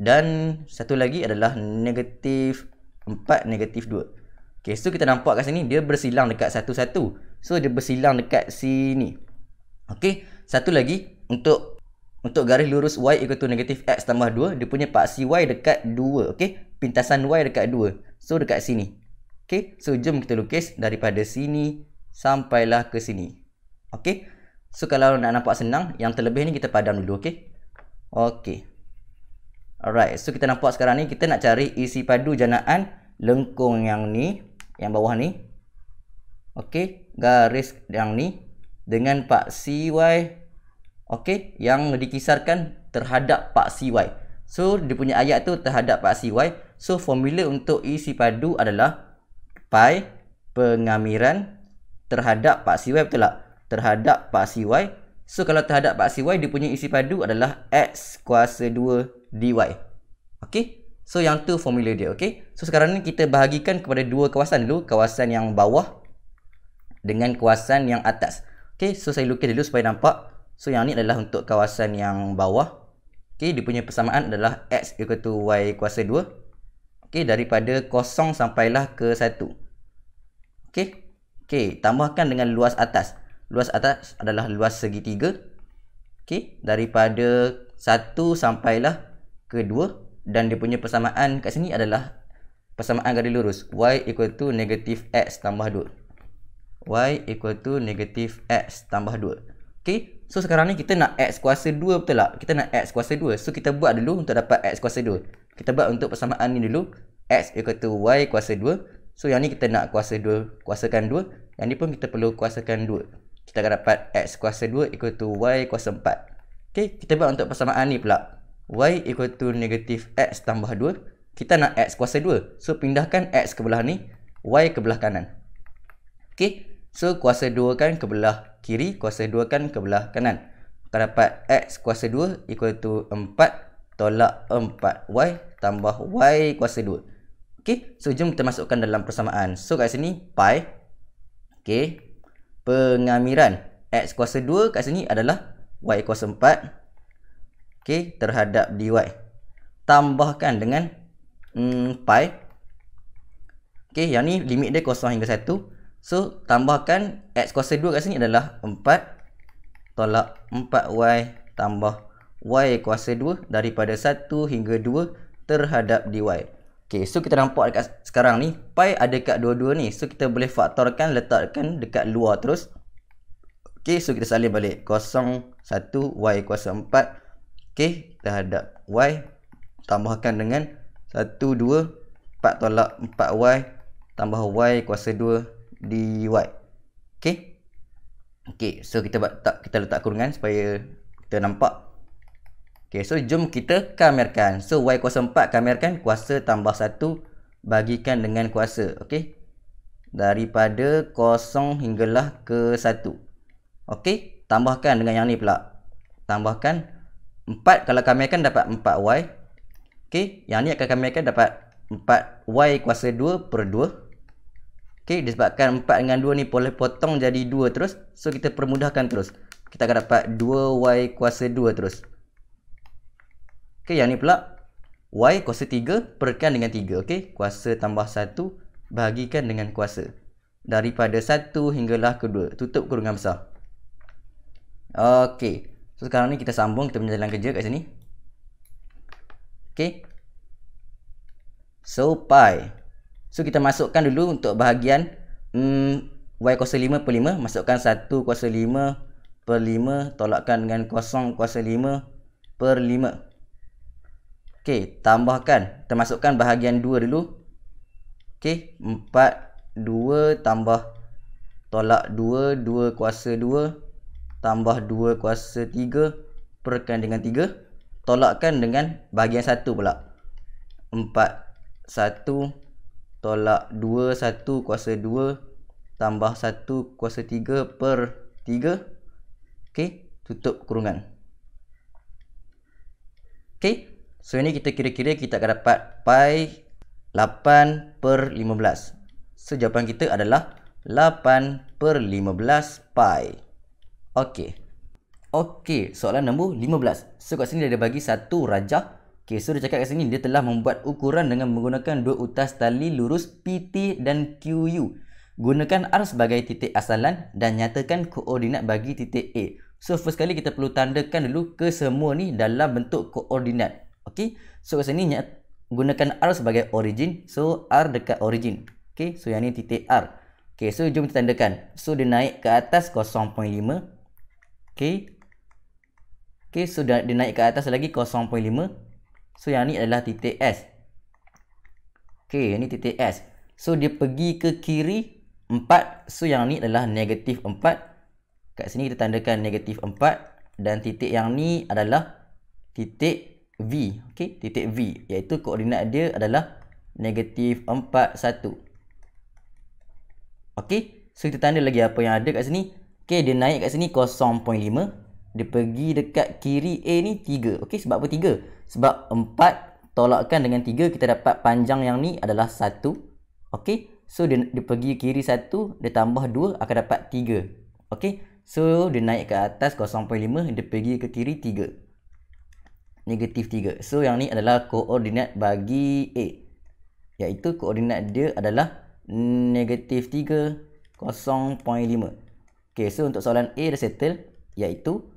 dan satu lagi adalah negatif 4, negatif 2. Okay, so kita nampak kat sini dia bersilang dekat 1, 1. So dia bersilang dekat sini. Okay, satu lagi untuk garis lurus y equal to negatif x tambah 2, dia punya paksi y dekat 2. Okay, pintasan y dekat 2. So dekat sini. Okay, so jom kita lukis daripada sini sampailah ke sini. Okay, so kalau nak nampak senang, yang terlebih ni kita padam dulu. Okay, okay. Alright, so kita nampak sekarang ni kita nak cari isi padu janaan lengkung yang ni, yang bawah ni. Okay, garis yang ni dengan paksi y, okay, yang dikisarkan terhadap paksi y. So dia punya ayat tu terhadap paksi y. So formula untuk isi padu adalah pi pengamiran terhadap paksi y, betul tak? Terhadap paksi y. So kalau terhadap paksi y, dia punya isi padu adalah x kuasa 2 dy. Okay, so yang tu formula dia. Okay, so sekarang ni kita bahagikan kepada dua kawasan dulu, kawasan yang bawah dengan kawasan yang atas. Okay, so saya lukis dulu supaya nampak. So yang ni adalah untuk kawasan yang bawah. Okay, dia punya persamaan adalah x equal to y kuasa 2. Okay, daripada 0 sampailah ke 1. Okay, okay, tambahkan dengan luas atas. Luas atas adalah luas segitiga. Okay, daripada 1 sampailah ke 2. Dan dia punya persamaan kat sini adalah persamaan garis lurus. Y equal to negatif x tambah 2. Y equal to negatif x tambah 2. Okay, so sekarang ni kita nak x kuasa 2, betul tak? Kita nak x kuasa 2. So kita buat dulu untuk dapat x kuasa 2. Kita buat untuk persamaan ni dulu. X equal to y kuasa 2. So yang ni kita nak kuasa 2, kuasakan 2. Yang ni pun kita perlu kuasakan 2. Kita akan dapat x kuasa 2 equal to y kuasa 4. Okay, kita buat untuk persamaan ni pula. Y equal to negatif x tambah 2. Kita nak x kuasa 2. So pindahkan x ke belah ni, y ke belah kanan. Okay, so kuasa 2 kan ke belah kiri, kuasa 2 kan ke belah kanan. Akan dapat x kuasa 2 equal to 4 tolak 4y tambah y kuasa 2. Okay, so jom kita masukkan dalam persamaan. So kat sini pi, okay, pengamiran x kuasa 2 kat sini adalah y kuasa 4, okay, terhadap dy. Tambahkan dengan pi. Okay, yang ni limit dia 0 hingga 1. So tambahkan x kuasa 2 kat sini adalah 4 tolak 4y tambah y kuasa 2 daripada 1 hingga 2 terhadap dy. Okay, so kita nampak dekat sekarang ni pi ada dekat dua-dua ni. So kita boleh faktorkan, letakkan dekat luar terus. Okay, so kita salin balik 0, 1, y kuasa 4, okay, terhadap y. Tambahkan dengan 1, 2, 4 tolak 4y tambah y kuasa 2 dy. Okay, okay, so kita letak kurungan supaya kita nampak. Okay, so jom kita kamerkan. So y kuasa 4 kamerkan, kuasa tambah 1 bagikan dengan kuasa. Okay, daripada 0 hinggalah ke 1. Okay, tambahkan dengan yang ni pula. Tambahkan 4, kalau kamerkan dapat 4y. Okay, yang ni akan kamerkan dapat 4y kuasa 2 per 2. Okay, disebabkan 4 dengan 2 ni boleh potong jadi 2 terus. So kita permudahkan terus. Kita akan dapat 2y kuasa 2 terus. Okay, yang ni pula y kuasa 3 perkan dengan 3. Okay, kuasa tambah 1 bahagikan dengan kuasa. Daripada 1 hinggalah ke 2. Tutup kurungan besar. Okay, so sekarang ni kita sambung kita punya jalan kerja kat sini. Okay, so pi. So kita masukkan dulu untuk bahagian y kuasa 5 per 5. Masukkan 1 kuasa 5 per 5 tolakkan dengan 0 kuasa 5 per 5. Okay, tambahkan. Kita masukkan bahagian 2 dulu. Okay, 4, 2 tambah tolak 2, 2 kuasa 2 tambah 2 kuasa 3 perkan dengan 3. Tolakkan dengan bahagian 1 pula. 4, 1 tolak 2, 1 kuasa 2 tambah 1 kuasa 3 per 3. Okay, tutup kurungan. Okay, so ini kita kira-kira kita akan dapat pi 8 per 15. So jawapan kita adalah 8 per 15 pi. Okay. Okey, soalan nombor 15. So kat sini dia ada bagi satu rajah. Okey, so dia cakap kat sini dia telah membuat ukuran dengan menggunakan dua utas tali lurus PT dan QU. Gunakan R sebagai titik asalan dan nyatakan koordinat bagi titik A. So first kali kita perlu tandakan dulu kesemua ni dalam bentuk koordinat. Okey, so kat sini gunakan R sebagai origin. So R dekat origin. Okey, so yang ni titik R. Okey, so jom kita tandakan. So dia naik ke atas 0.5. Okey. Okey, so dia naik ke atas lagi 0.5. So yang ni adalah titik S. Okey, ini titik S. So dia pergi ke kiri 4. So yang ni adalah negatif 4. Kat sini kita tandakan negatif 4. Dan titik yang ni adalah titik V. Okey, titik V. Iaitu koordinat dia adalah negatif 4, 1. Okey, so kita tanda lagi apa yang ada kat sini. Okey, dia naik kat sini 0.5. Dia pergi dekat kiri A ni 3. Okey, sebab apa 3? Sebab 4 tolakkan dengan 3, kita dapat panjang yang ni adalah 1. Okey, so dia pergi kiri 1, dia tambah 2 akan dapat 3. Okey, so dia naik ke atas 0.5, dia pergi ke kiri 3. Negatif 3. So yang ni adalah koordinat bagi A. Iaitu koordinat dia adalah negatif 3, 0.5. Okey, so untuk soalan A dah settle. Iaitu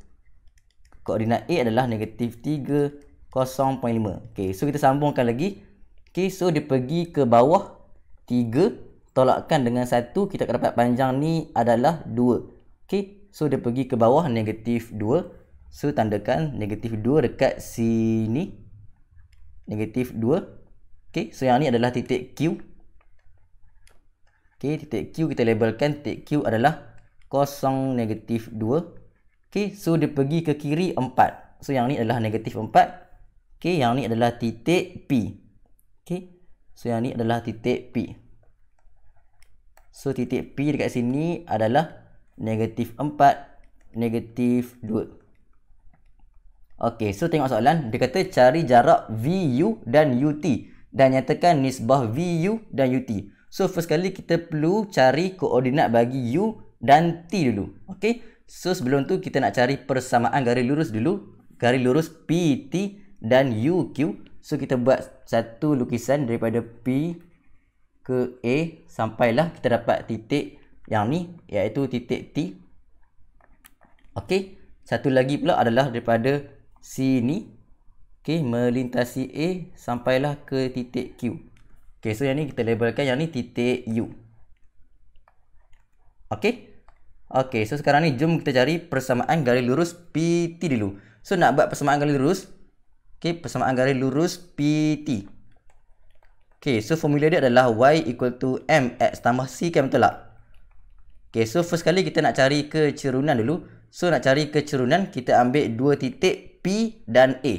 koordinat A adalah negatif 3, 0.5. Okey, so kita sambungkan lagi. Okey, so dia pergi ke bawah 3, tolakkan dengan 1, kita akan dapat panjang ni adalah 2. Okey, so dia pergi ke bawah negatif 2. So tandakan negatif 2 dekat sini. Negatif 2. Okey, so yang ni adalah titik Q. Okey, titik Q kita labelkan titik Q adalah 0, negatif 2. Okey, so dia pergi ke kiri 4. So yang ni adalah negatif 4. Okey, yang ni adalah titik P. Okey, so yang ni adalah titik P. So titik P dekat sini adalah negatif 4, negatif 2. Okey, so tengok soalan. Dia kata cari jarak VU dan UT dan nyatakan nisbah VU dan UT. So first kali kita perlu cari koordinat bagi U dan T dulu. Okey, so sebelum tu kita nak cari persamaan garis lurus dulu. Garis lurus PT dan UQ. So kita buat satu lukisan daripada P ke A sampailah kita dapat titik yang ni iaitu titik T. Okey, satu lagi pula adalah daripada sini, okey, melintasi A sampailah ke titik Q. Okey, so yang ni kita labelkan yang ni titik U. Okey. Okey, so sekarang ni jom kita cari persamaan garis lurus PT dulu. So nak buat persamaan garis lurus. Okey, persamaan garis lurus PT. Okey, so formula dia adalah Y equal to MX tambah C, kan betul tak? Okey, so first kali kita nak cari kecerunan dulu. So nak cari kecerunan, kita ambil dua titik P dan A.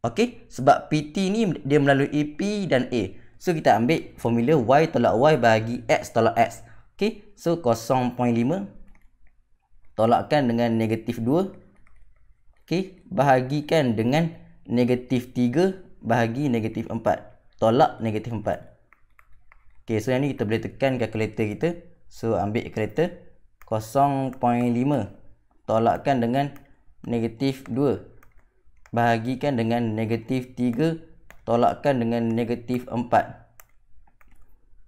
Okey, sebab PT ni dia melalui P dan A. So kita ambil formula Y tolak Y bahagi X tolak X. Okey, so 0.5 tolakkan dengan negatif 2. Okey, bahagikan dengan negatif 3 bahagi negatif 4. Tolak negatif 4. Okey, so yang ni kita boleh tekan kalkulator kita. So ambil kalkulator. 0.5 tolakkan dengan negatif 2 bahagikan dengan negatif 3 tolakkan dengan negatif 4.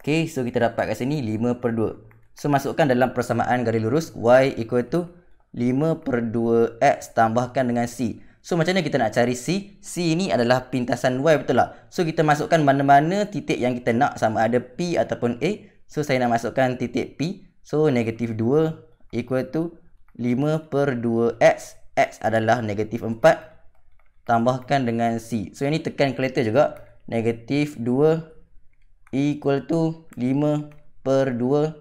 Okey, so kita dapat kat sini 5/2. So masukkan dalam persamaan garis lurus Y equal to 5/2X tambahkan dengan C. So macam mana kita nak cari C? C ni adalah pintasan Y, betul tak? So kita masukkan mana-mana titik yang kita nak, sama ada P ataupun A. So saya nak masukkan titik P. So negatif 2 equal to 5/2X. X adalah negatif 4 tambahkan dengan C. So yang ni tekan kalkulator juga. Negatif 2 equal to 5/2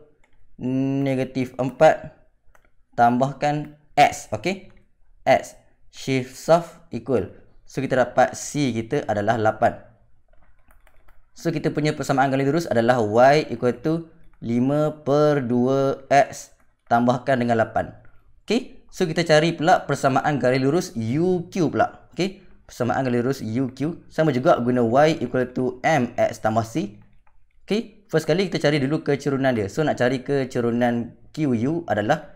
negatif 4 tambahkan X. Ok, X. Shift soft equal. So kita dapat C kita adalah 8. So kita punya persamaan garis lurus adalah Y equal to 5/2X tambahkan dengan 8. Ok, so kita cari pula persamaan garis lurus UQ pula. Ok, persamaan garis lurus UQ sama juga guna Y equal to MX tambah C. Ok, first kali kita cari dulu kecerunan dia. So nak cari kecerunan QU adalah,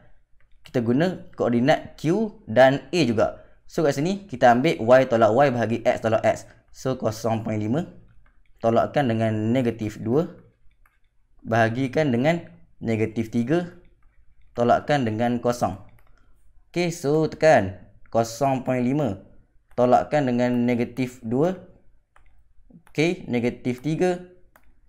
kita guna koordinat Q dan A juga. So kat sini kita ambil Y tolak Y bahagi X tolak X. So 0.5 tolakkan dengan negatif 2 bahagikan dengan negatif 3 tolakkan dengan 0. Okay, so tekan 0.5 tolakkan dengan negatif 2. Okay, negatif 3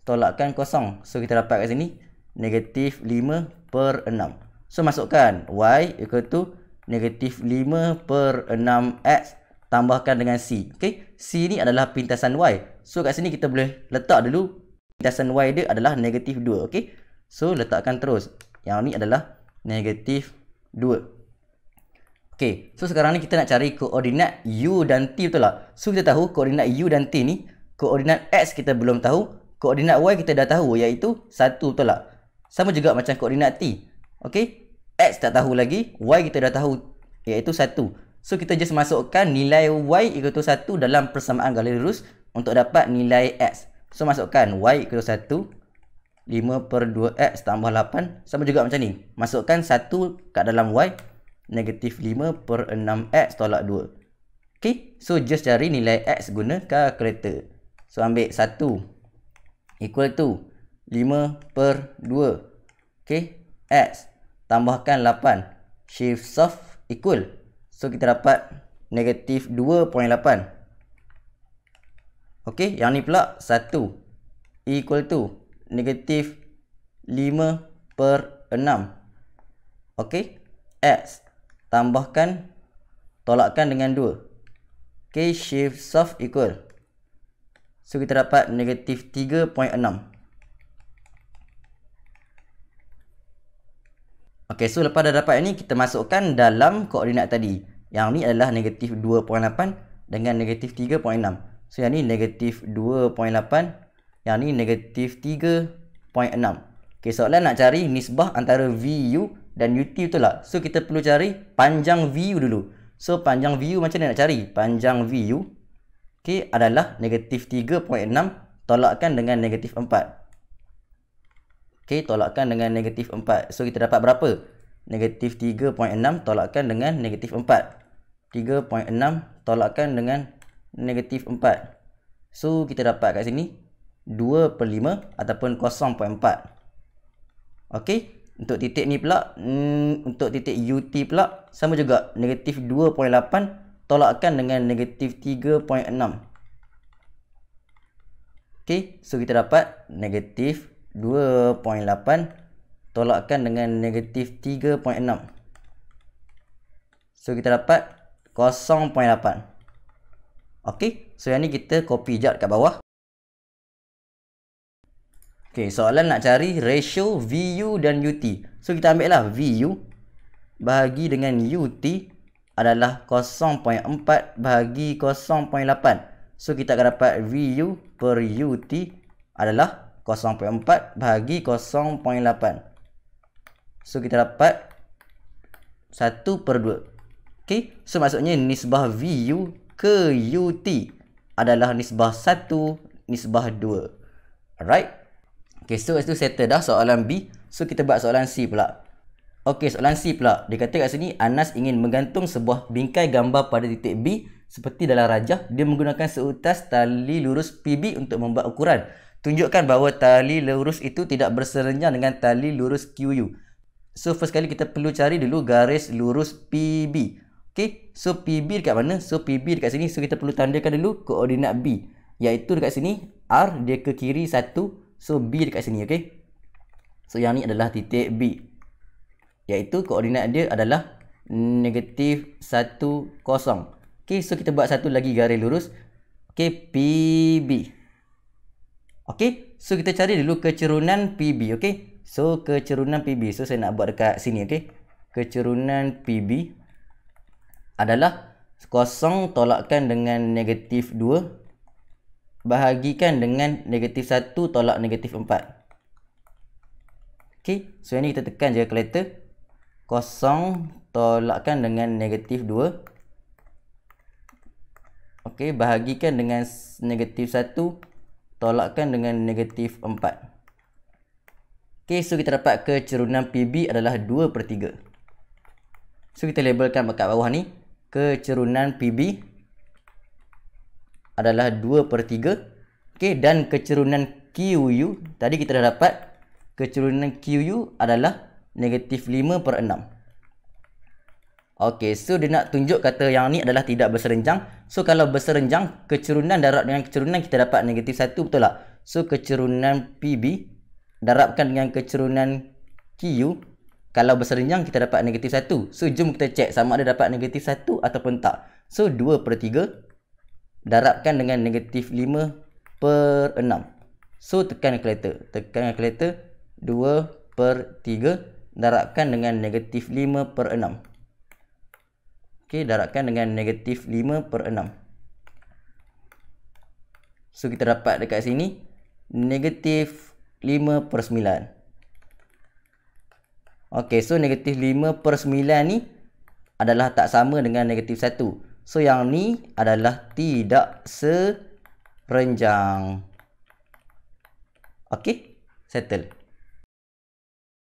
tolakkan 0. So kita dapat kat sini negatif 5/6. So masukkan Y equal to negatif 5/6X tambahkan dengan C. Okay, C ni adalah pintasan Y. So kat sini kita boleh letak dulu pintasan Y dia adalah negatif 2. Okay, so letakkan terus. Yang ni adalah negatif 2. Okay, so sekarang ni kita nak cari koordinat U dan T, betul tak? So kita tahu koordinat U dan T ni, koordinat X kita belum tahu, koordinat Y kita dah tahu iaitu 1, betul tak? Sama juga macam koordinat T. Okay, X tak tahu lagi, Y kita dah tahu iaitu 1. So kita just masukkan nilai Y equal to 1 dalam persamaan garis lurus untuk dapat nilai X. So masukkan Y equal to 1, 5/2X tambah 8. Sama juga macam ni, masukkan 1 kat dalam Y, negatif 5/6X tolak 2. Okay, so just cari nilai X guna kalkulator. So ambil 1 equal to 5/2. Okay, X tambahkan 8, shift solve equal. So kita dapat negatif 2.8. Okay, yang ni pula 1 equal to negatif 5/6. Okay, X tambahkan tolakkan dengan 2. Okay, shift solve equal. So kita dapat negatif 3.6. Okay, so lepas dah dapat ini, kita masukkan dalam koordinat tadi. Yang ni adalah negatif 2.8 dengan negatif 3.6. So yang ni negatif 2.8, yang ni negatif 3.6. Okay, soalan nak cari nisbah antara VU dan UT, betul tak? So kita perlu cari panjang VU dulu. So panjang VU macam mana nak cari? Panjang VU, okay, adalah negatif 3.6 tolakkan dengan negatif 4. Okay, tolakkan dengan negatif 4. So kita dapat berapa? Negatif 3.6 tolakkan dengan negatif 4. 3.6 tolakkan dengan negatif 4. So kita dapat kat sini 2/5 ataupun 0.4. Okay, untuk titik ni pula, untuk titik UT pula sama juga, negatif 2.8 tolakkan dengan negatif 3.6. Okay, so kita dapat negatif 2.8 tolakkan dengan negatif 3.6. So kita dapat 0.8. Okay, so yang ni kita copy jap kat bawah. Okay, soalan nak cari ratio VU dan UT. So kita ambil lah VU bahagi dengan UT adalah 0.4 bahagi 0.8. So kita akan dapat VU per UT adalah 0.4 bahagi 0.8. So kita dapat 1/2. Okay, so maksudnya nisbah VU ke UT adalah nisbah 1, nisbah 2. Alright. Okay, so itu settle dah soalan B. So kita buat soalan C pula. Okay, soalan C pula. Dia kata kat sini, Anas ingin menggantung sebuah bingkai gambar pada titik B seperti dalam rajah. Dia menggunakan seutas tali lurus PB untuk membuat ukuran. Tunjukkan bahawa tali lurus itu tidak berserenjang dengan tali lurus QU. So first kali kita perlu cari dulu garis lurus PB. Okay, so PB dekat mana? So PB dekat sini. So kita perlu tandakan dulu koordinat B, iaitu dekat sini R dia ke kiri 1. So B dekat sini, okay. So yang ni adalah titik B, iaitu koordinat dia adalah negatif 1, 0. Okay, so kita buat satu lagi garis lurus. Okay, PB. Okay, so kita cari dulu kecerunan PB, okay. So kecerunan PB, so saya nak buat dekat sini, okay. Kecerunan PB adalah 0 tolakkan dengan negatif 2 bahagikan dengan negatif 1 tolak negatif 4. Okay, so ini kita tekan je kalkulator. 0 tolakkan dengan negatif 2. Okay, bahagikan dengan negatif 1 tolakkan dengan negatif 4. Okay, so kita dapat kecerunan PB adalah 2/3. So kita labelkan kat bawah ni, kecerunan PB adalah 2/3. Okey, dan kecerunan QU, tadi kita dah dapat kecerunan QU adalah -5/6. Okey, so dia nak tunjuk kata yang ni adalah tidak berserenjang. So kalau berserenjang, kecerunan darab dengan kecerunan kita dapat -1, betul tak? So kecerunan PB darabkan dengan kecerunan QU, kalau berserenjang kita dapat -1. So jom kita cek sama ada dapat -1 ataupun tak. So 2/3 darabkan dengan -5/6. So tekan kalkulator. 2/3 darabkan dengan -5/6. Okey, darabkan dengan -5/6. So kita dapat dekat sini -5/9. Okey, so -5/9 ni adalah tak sama dengan -1. So yang ni adalah tidak serenjang. Okey, settle.